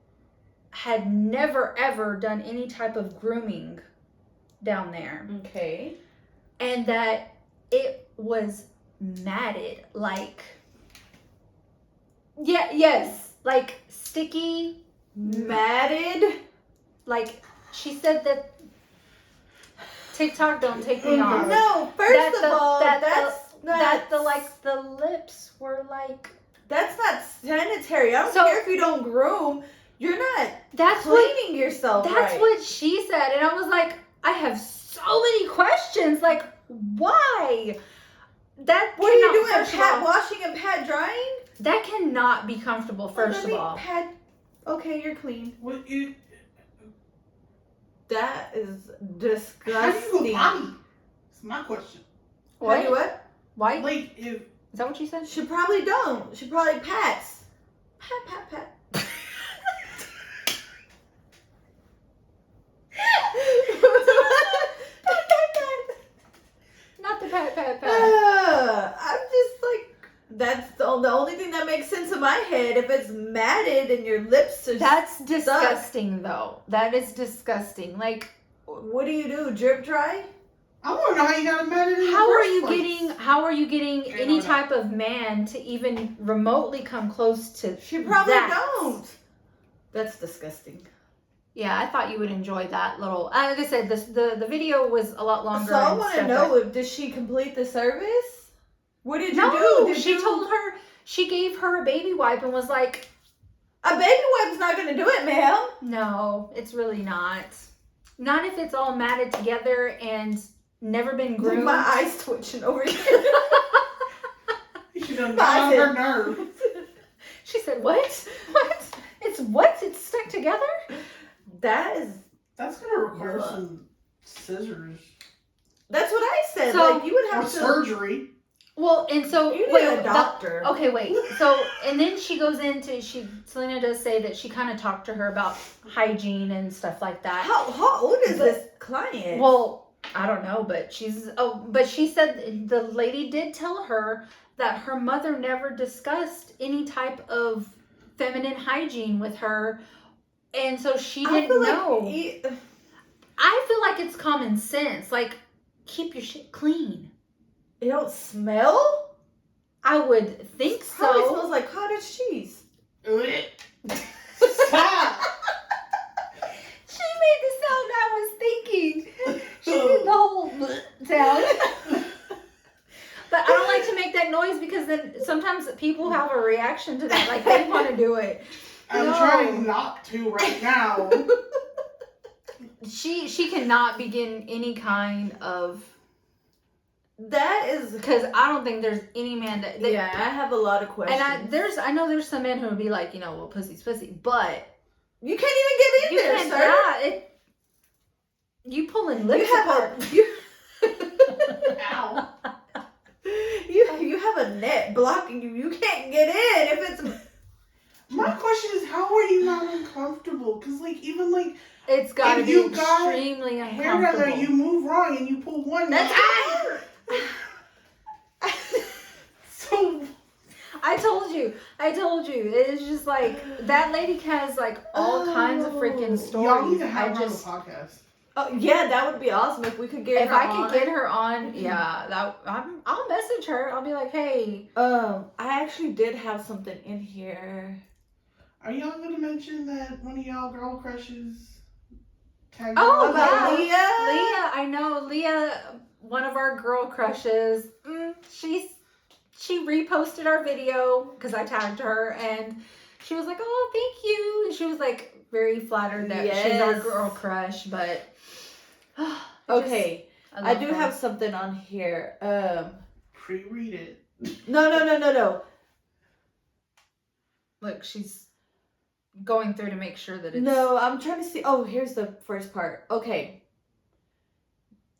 had never ever done any type of grooming down there. Okay. And that it was matted, like, like sticky, matted. Like, she said that TikTok don't take me off. No, first of all, the lips were like. That's not sanitary. I don't care if you don't groom. You're not cleaning yourself. That's what she said, and I was like, I have so many questions. Like, why? What are you doing? Pat washing and pat drying? That cannot be comfortable. First of all, okay, you're clean. What you? That is disgusting. How do you go potty? That's my question. What? Do what? Why? Like, if... Is that what you said? She probably don't. She probably pats. Pat. Pat. Not the pat. I'm just like, that's the only thing that makes sense in my head. If it's matted and your lips are That's disgusting, though. That is disgusting. Like, what do you do? Drip dry? I want to know how you got it matted in the How are you getting Okay, any type of man to even remotely come close to She probably that? don't. That's disgusting. Yeah, I thought you would enjoy that little. Like I said, the video was a lot longer. So I want to know, did she complete the service? What did you do? Told her, she gave her a baby wipe and was like, a baby wipe's not going to do it, ma'am. No, it's really not. Not if it's all matted together and never been groomed. My eyes twitching over here. You should have got on her nerve. She said, what? What? It's what? It's stuck together? That's gonna require some scissors. That's what I said. So, like, you would have surgery. Well, and so you need a doctor. Wait. So, and then she goes into Selena does say that she kind of talked to her about hygiene and stuff like that. How old is this client? Well, I don't know, but she said the lady did tell her that her mother never discussed any type of feminine hygiene with her. And so she didn't know. I feel like it's common sense. Like, keep your shit clean. It don't smell? I would think so. Probably smells like cottage cheese. Stop! She made the sound I was thinking. She did the whole sound. But I don't like to make that noise because then sometimes people have a reaction to that. Like, they want to do it. I'm trying not to right now. She cannot begin any kind of. That is because I don't think there's any man that. Yeah, I have a lot of questions. And I know there's some men who would be like, well, pussy's pussy, but you can't even get in there, sir. Yeah, you pulling lips apart. Ow. You have a net blocking you. You can't get in if it's. My question is, how are you not uncomfortable? Because, like, even, like... It's got to be extremely uncomfortable. Hair you move wrong and you pull one... That's out. So... I told you. It's just, like, that lady has, like, all kinds of freaking stories. Y'all need to have her on the podcast. Oh, yeah, that would be awesome if we could get her on. If I could get her on, yeah, I'll message her. I'll be like, hey. I actually did have something in here. Are y'all going to mention that one of y'all girl crushes tagged about Leah? Leah, I know. Leah, one of our girl crushes, she reposted our video because I tagged her and she was like, oh, thank you. And she was like very flattered that she's our girl crush, but okay. I do have something on here. Pre-read it. No. Look, she's going through to make sure that it's... No, I'm trying to see. Oh, here's the first part. Okay.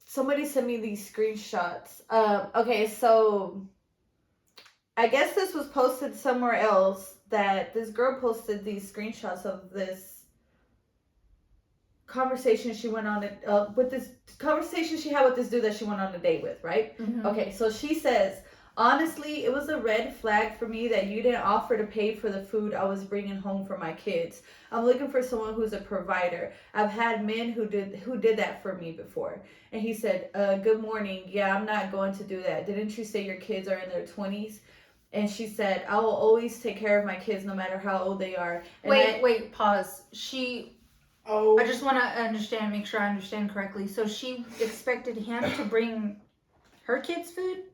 Somebody sent me these screenshots. Okay, so I guess this was posted somewhere else that this girl posted these screenshots of this conversation she went on with this conversation she had with this dude that she went on a date with, right? Mm-hmm. Okay, so she says, honestly, it was a red flag for me that you didn't offer to pay for the food I was bringing home for my kids. I'm looking for someone who's a provider. I've had men who did that for me before. And he said, good morning. Yeah, I'm not going to do that. Didn't you say your kids are in their 20s? And she said, I will always take care of my kids no matter how old they are. And Wait, pause. Oh. I just want to make sure I understand correctly. So she expected him to bring her kids food?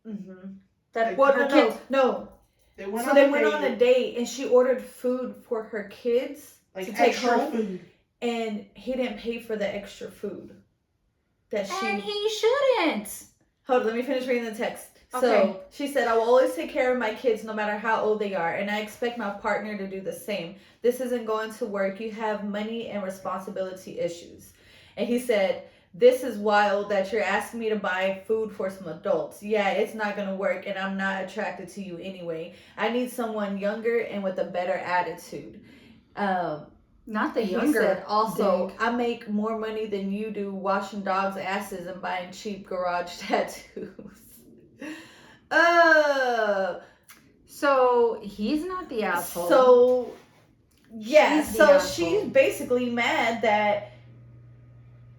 Mm-hmm. No. They went on a date and she ordered food for her kids like to take home. Food. And he didn't pay for the extra food. And he shouldn't. Hold on, let me finish reading the text. Okay. So she said, I will always take care of my kids no matter how old they are, and I expect my partner to do the same. This isn't going to work. You have money and responsibility issues. And he said, this is wild that you're asking me to buy food for some adults. Yeah, it's not going to work, and I'm not attracted to you anyway. I need someone younger and with a better attitude. Not the younger. He said, also, I make more money than you do washing dogs' asses and buying cheap garage tattoos. So he's not the asshole. So yeah, she's basically mad that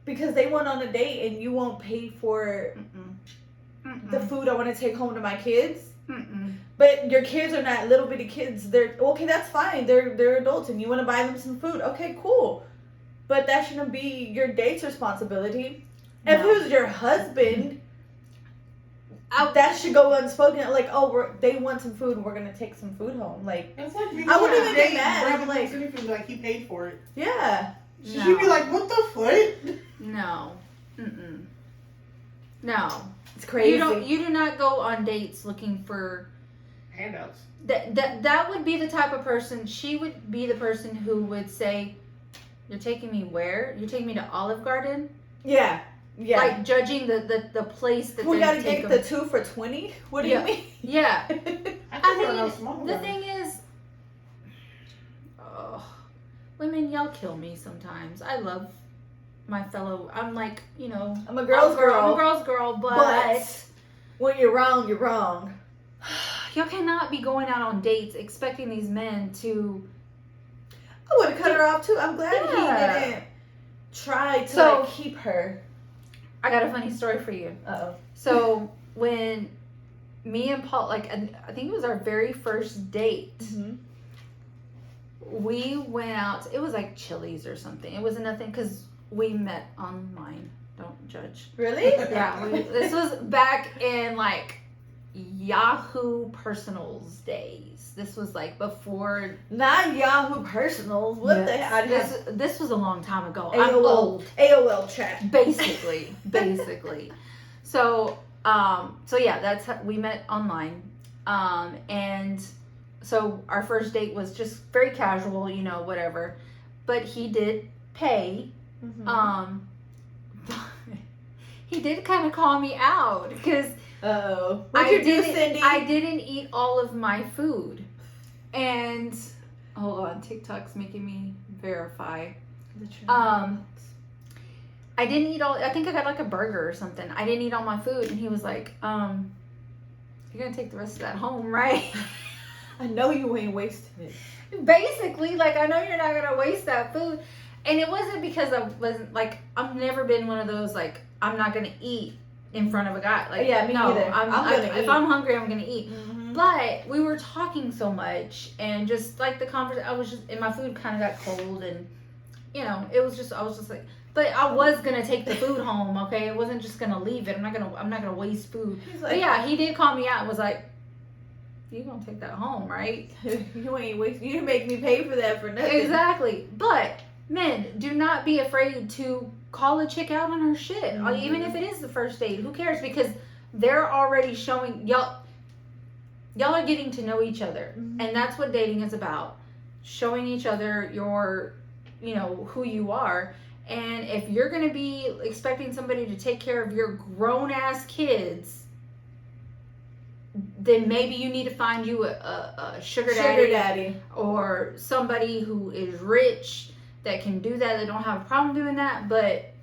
because they went on a date and you won't pay for the food I want to take home to my kids. But your kids are not little bitty kids. They're okay. That's fine. They're adults, and you want to buy them some food. Okay, cool. But that shouldn't be your date's responsibility. No. If it was your husband, that should go unspoken. Like, they want some food, and we're gonna take some food home. Like, it's like I wouldn't even get mad. I'm like he paid for it. Yeah. She'd be like, what the fuck? No. No. It's crazy. You do not go on dates looking for handouts. That would be the type of person. She would be the person who would say, "You're taking me where? You're taking me to Olive Garden?" Yeah. Like judging the place that we gotta get the 2 for $20. What do you mean? Yeah. I mean, the thing is, women, y'all kill me sometimes. I love my fellow. I'm like, I'm a girl's girl. I'm a girl's girl, but when you're wrong, you're wrong. Y'all cannot be going out on dates expecting these men to. I would have cut her off too. I'm glad he didn't try to keep her. I got a funny story for you. Uh-oh. So when me and Paul, I think it was our very first date. Mm-hmm. We went out. It was like Chili's or something. It wasn't nothing because we met online. Don't judge. Really? Yeah. This was back in Yahoo Personals days. This was before. Not Yahoo Personals. What the hell? This was a long time ago. AOL, I'm old. AOL chat. Basically. So yeah, that's how we met online. And so our first date was just very casual, whatever. But he did pay. Mm-hmm. He did kind of call me out because what'd you do, Cindy? I didn't eat all of my food. And hold on, TikTok's making me verify. I didn't eat all. I think I got a burger or something. I didn't eat all my food, and he was like, "You're gonna take the rest of that home, right?" I know you ain't wasting it. Basically, I know you're not gonna waste that food. And it wasn't because I wasn't I've never been one of those I'm not gonna eat in front of a guy. Yeah, me neither. If I'm hungry, I'm gonna eat. Mm-hmm. But we were talking so much, and just the conversation, and my food kind of got cold, and it was just I was just but I was gonna take the food home. Okay, I wasn't just gonna leave it. I'm not gonna waste food. But yeah, he did call me out and was like, "You gonna take that home, right? You ain't waste. You didn't make me pay for that for nothing." Exactly, but. Men, do not be afraid to call a chick out on her shit. Mm-hmm. Even if it is the first date. Who cares? Because they're already showing y'all are getting to know each other. Mm-hmm. And that's what dating is about. Showing each other your who you are. And if you're gonna be expecting somebody to take care of your grown ass kids, then maybe you need to find you a sugar daddy or somebody who is rich. that can do that, that don't have a problem doing that, but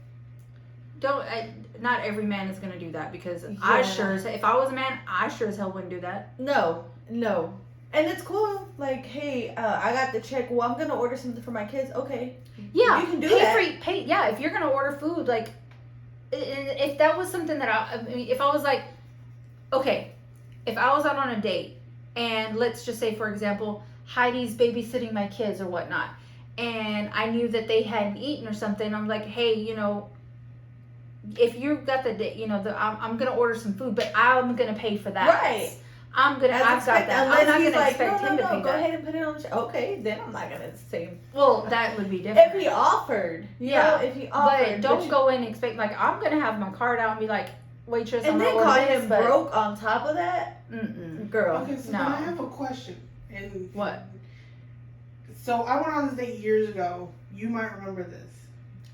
not every man is going to do that, because if I was a man, I sure as hell wouldn't do that. No. And it's cool. Like, hey, I got the check. Well, I'm going to order something for my kids. Okay. Yeah. You can do that. If you're going to order food, like, if that was something that if I was like, okay, if I was out on a date, and let's just say, for example, Heidi's babysitting my kids or whatnot, and I knew that they hadn't eaten or something, I'm like, hey, if you got the date, I'm gonna order some food, but I'm gonna pay for that. Right. I've got that. I'm not gonna expect him to pay go that. ahead and put it on the check. Okay, then I'm not gonna say. Well, that would be different. If he offered. If he But offered. don't go in and expect, like, I'm gonna have my card out and be like, waitress, and then call him broke on top of that. Girl. Okay, so then I have a question. And what? So I went on this date years ago. You might remember this.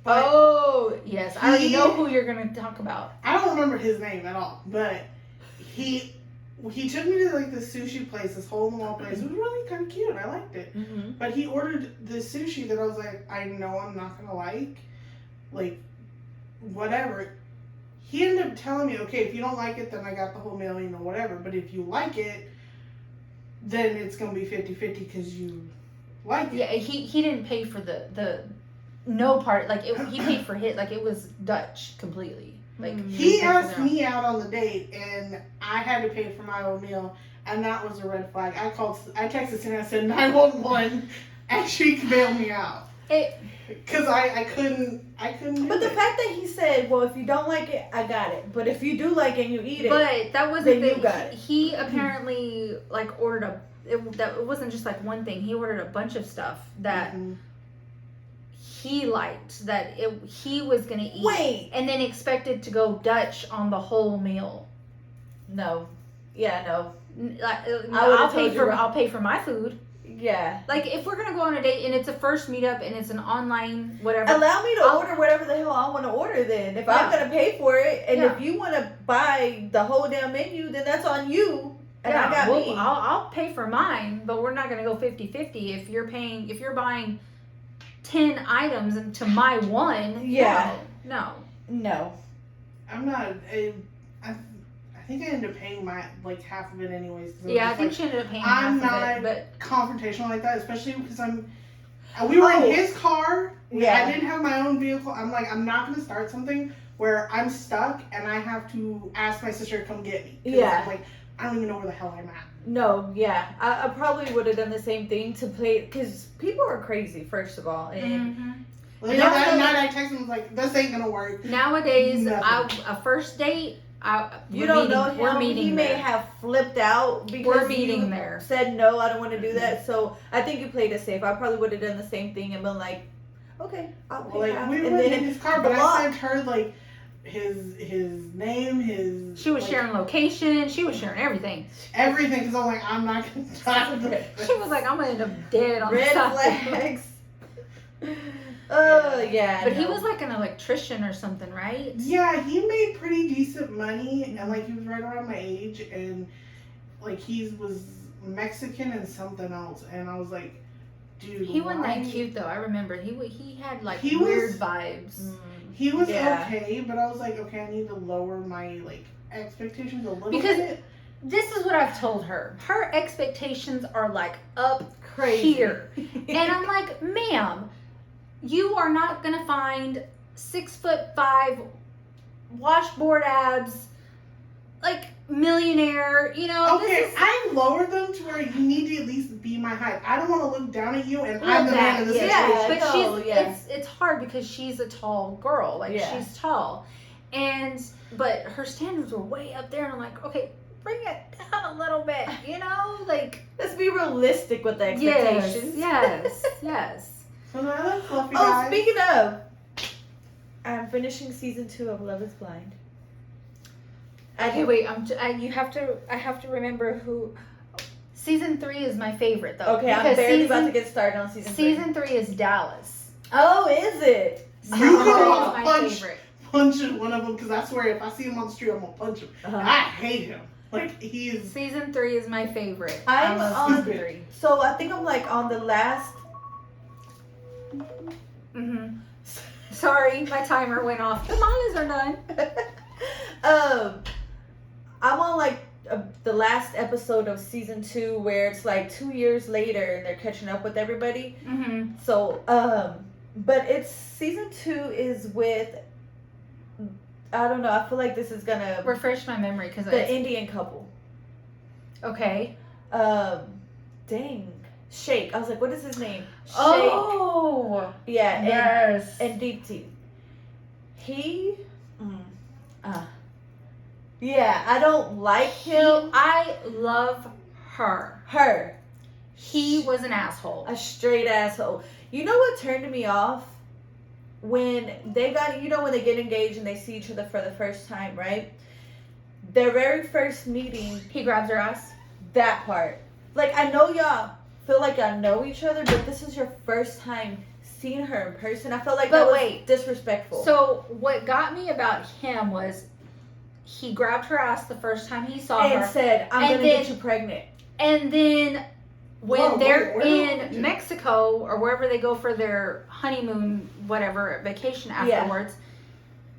Oh, yes. I already know who you're going to talk about. I don't remember his name at all, but he took me to, like, this sushi place, this hole-in-the-wall place. It was really kind of cute. I liked it. Mm-hmm. But he ordered this sushi that I was like, I know I'm not going to like, whatever. He ended up telling me, okay, if you don't like it, then I got the whole meal, whatever. But if you like it, then it's going to be 50-50 because you like it. Yeah, he didn't pay for the no part. Like, he paid for his, like, it was Dutch completely. Like, he asked me out on the date, and I had to pay for my own meal, and that was a red flag. I texted Cindy, I said 911, and she bailed me out. Because I couldn't do But the it. fact that he said, well, if you don't like it, I got it. But if you do like it and you eat it, but that wasn't then you got it. He apparently, like, ordered it wasn't just, like, one thing. He ordered a bunch of stuff that he liked, that he was going to eat. Wait. And then expected to go Dutch on the whole meal. No. Yeah, no. I'll pay for my food. Yeah. Like, if we're going to go on a date and it's a first meetup and it's an online whatever. Allow me to order whatever the hell I want to order then. If I'm going to pay for it, and if you want to buy the whole damn menu, then that's on you. And I got me. I'll pay for mine, but we're not going to go 50-50. If you're buying 10 items into my one, no. I'm not. I think I ended up paying half of it anyways. Yeah, I think she ended up paying half of it. I'm not confrontational like that, especially because we were in his car. Yeah. I didn't have my own vehicle. I'm like, I'm not going to start something where I'm stuck and I have to ask my sister to come get me. Yeah. I'm like, I don't even know where the hell I'm at. No, yeah. I probably would have done the same thing to play, because people are crazy, first of all. And that night I texted him, I was like, this ain't going to work. Nowadays, a first date, you don't know him. He may have flipped out because you said no, I don't want to do that. So I think you played it safe. I probably would have done the same thing and been like, okay, I'll pay half. We were in his car, but I sent her like his name, She was sharing location. She was sharing everything. Everything, because I'm like, I'm not gonna talk to this. She was like, I'm gonna end up dead on red the side. flags. Oh yeah. But he was like an electrician or something, right? Yeah, he made pretty decent money, and like he was right around my age, and like he was Mexican and something else, and I was like, dude, he wasn't that cute though. I remember he had like weird vibes. He was okay, but I was like, okay, I need to lower my like expectations a little bit. This is what I've told her. Her expectations are like up crazy here, and I'm like, ma'am, you are not gonna find 6'5" washboard abs, like millionaire. Okay, I lowered them to where you need to at least be my height. I don't want to look down at you and I'm the man of the situation. But it's hard because she's a tall girl. Like she's tall, but her standards were way up there, and I'm like, okay, bring it down a little bit. Like let's be realistic with the expectations. Yes. So now that's fluffy, guys. Speaking of, I'm finishing season 2 of Love Is Blind. Okay, wait. I have to remember who. Season 3 is my favorite though. Okay, I'm barely about to get started on season 3. Season 3 is Dallas. Oh, is it? You can punch one of them, because I swear if I see him on the street, I'm gonna punch him. I hate him. Like he is. Season 3 is my favorite. I'm on 3. So I think I'm like on the last. Mm-hmm. Sorry, my timer went off. Tamales are done. I'm on like the last episode of season 2 where it's like 2 years later and they're catching up with everybody. Mm-hmm. So, but it's season 2 is with, I don't know, I feel like this is gonna Refresh my memory because the Indian couple. Okay. Dang. Shake. I was like, what is his name? Shake. Oh. Yeah. Yes. And Deepti. Yeah, I don't like him. I love her. Her. He was an asshole. A straight asshole. You know what turned me off? When they got, when they get engaged and they see each other for the first time, right? Their very first meeting. He grabs her ass. That part. Like, I know y'all feel like y'all know each other, but this is your first time seeing her in person. I felt like that was disrespectful. So, what got me about him was he grabbed her ass the first time he saw her. And said, I'm going to get you pregnant. And then when they're in Mexico or wherever they go for their honeymoon, whatever, vacation afterwards,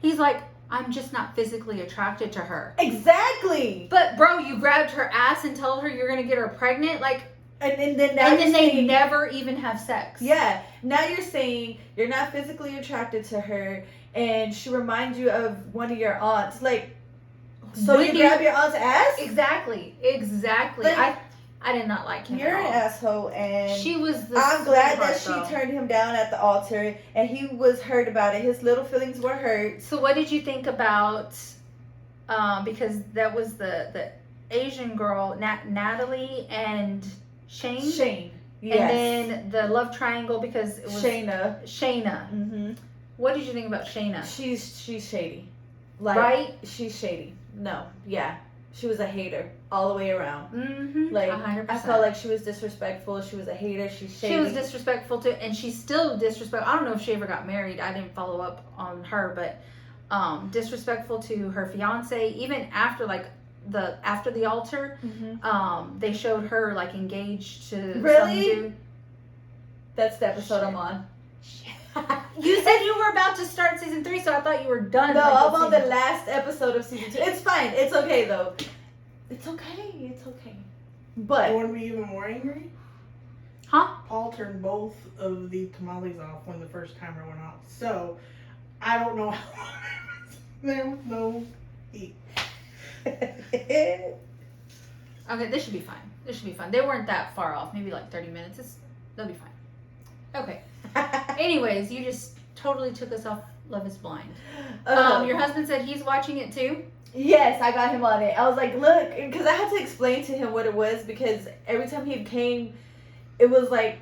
he's like, I'm just not physically attracted to her. Exactly. But bro, you grabbed her ass and told her you're gonna get her pregnant, like, and then they never even have sex. Yeah. Now you're saying you're not physically attracted to her, and she reminds you of one of your aunts. Like, so you grab your aunt's ass? Exactly. Like, I did not like him. You're an asshole, and she was. I'm glad that she turned him down at the altar, and he was hurt about it. His little feelings were hurt. So, what did you think about? Because that was the Asian girl, Natalie and Shane. Shane, yes. And then the love triangle because it was Shayna. Mm-hmm. What did you think about Shayna? She's shady, like, right? She's shady. No, yeah. She was a hater all the way around. Mm-hmm. Like, 100%. I felt like she was disrespectful. She was a hater. She's shady. She was disrespectful too, and she's still disrespectful. I don't know if she ever got married. I didn't follow up on her, but disrespectful to her fiance. Even after after the altar, they showed her like engaged to some dude. That's the episode I'm on. You said you were about to start season 3, so I thought you were done. No, I'm on the last episode of season 2. It's fine. It's okay, though. It's okay. But you want to be even more angry? Huh? Paul turned both of the tamales off when the first timer went off. So, I don't know how long there was no heat. Okay, this should be fine. They weren't that far off. Maybe like 30 minutes. They'll be fine. Okay. Anyways, you just totally took us off Love is Blind. Your husband said he's watching it too? Yes, I got him on it. I was like, look, because I had to explain to him what it was, because every time he came, it was like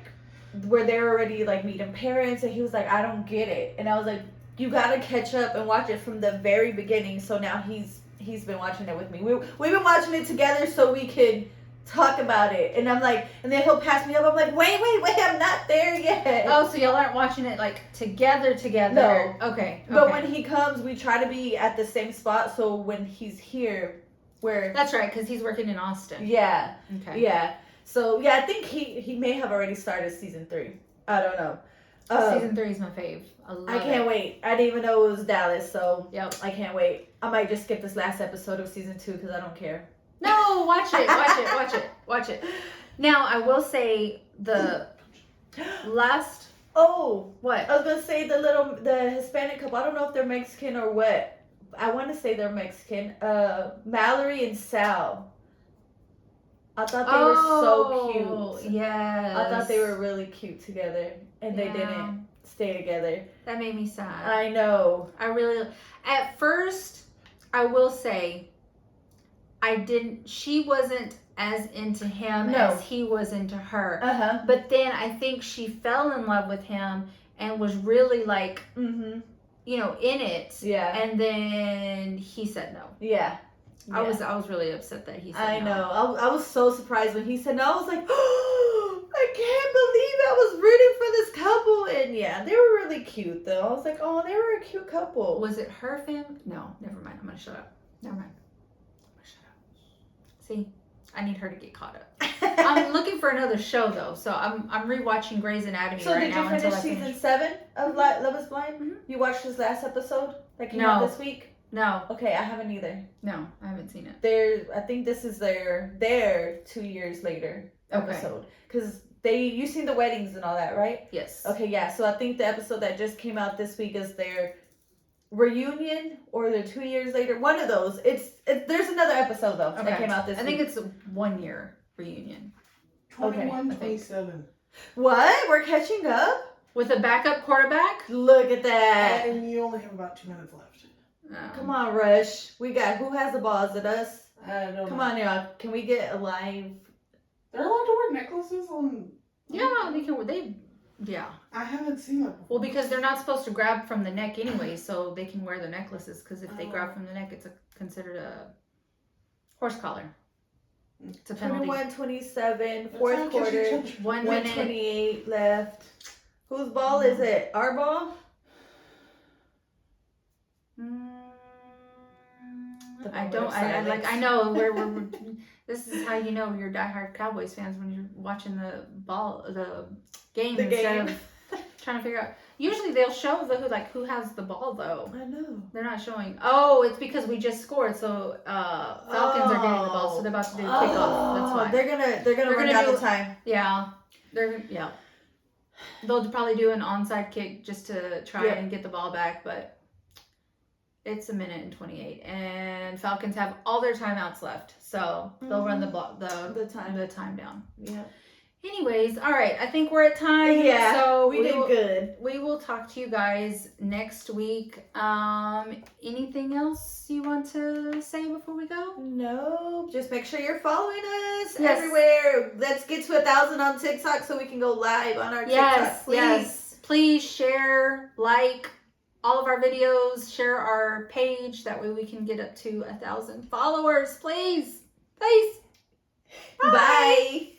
where they're already like meeting parents, and he was like, I don't get it. And I was like, you gotta catch up and watch it from the very beginning. So now he's been watching it with me. We've been watching it together so we could talk about it. And I'm like, and then he'll pass me up. I'm like, wait, I'm not there yet. Oh, so y'all aren't watching it like together? No. Okay. But when he comes, we try to be at the same spot. So when he's here, that's right, because he's working in Austin. Yeah. Okay. Yeah. So yeah, I think he may have already started season 3. I don't know. Season 3 is my fave. I can't wait. I didn't even know it was Dallas, so yep. I can't wait. I might just skip this last episode of season 2 because I don't care. No, watch it. Now, I will say the last... Oh, what? I was going to say the Hispanic couple. I don't know if they're Mexican or what. I want to say they're Mexican. Mallory and Sal. I thought they were so cute. Yes. I thought they were really cute together, and they didn't stay together. That made me sad. I know. At first, I will say, she wasn't as into him as he was into her. Uh-huh. But then I think she fell in love with him and was really like, in it. Yeah. And then he said no. Yeah. I was really upset that he said no. I know. I was so surprised when he said no. I was like, oh, I can't believe I was rooting for this couple. And yeah, they were really cute though. I was like, oh, they were a cute couple. Was it her family? No, never mind. I'm going to shut up. Never mind. I'm going to shut up. See, I need her to get caught up. I'm looking for another show though, so I'm rewatching Grey's Anatomy So right did you now until finish I season finish. 7 of Love Is Blind? Mhm. You watched this last episode that came No. out this week? No, Okay, I haven't either. no, I haven't seen it. I think this is their 2 years later Okay. episode. Because you seen the weddings and all that, right? Yes. Okay, yeah. So I think the episode that just came out this week is their reunion or their 2 years later. One of those. There's another episode though that came out this week. I think it's a 1 year reunion 21, I think. 27. What? We're catching up? with a backup quarterback. Look at that. And you only have about 2 minutes left. Come on, Rush. We got who has the ball? Is it us? I don't know. Come on, y'all. Can we get a live? They're allowed to wear necklaces on. Yeah, they can. Yeah. I haven't seen that before. Well, because they're not supposed to grab from the neck anyway, so they can wear their necklaces. Because if they grab from the neck, it's considered a horse collar. It's a penalty. 21-27, fourth quarter. 1 minute. 1:28 left. Whose ball is it? Our ball? I don't. I know we're this is how you know you're diehard Cowboys fans when you're watching the game instead of trying to figure out. Usually they'll show who has the ball though. I know. They're not showing. Oh, it's because we just scored, so Falcons are getting the ball, so they're about to do a kickoff. That's why. They're gonna run out of time. Yeah, They'll probably do an onside kick just to try and get the ball back, but it's 1:28, and Falcons have all their timeouts left, so they'll run the time down. Yeah. Anyways, all right, I think we're at time. Yeah. So we did good. We will talk to you guys next week. Anything else you want to say before we go? No, just make sure you're following us Yes. everywhere. Let's get to 1,000 on TikTok so we can go live on our Yes, TikTok. Please. yes. Please share, like all of our videos, share our page. That way we can get up to 1,000 followers. Please. Bye.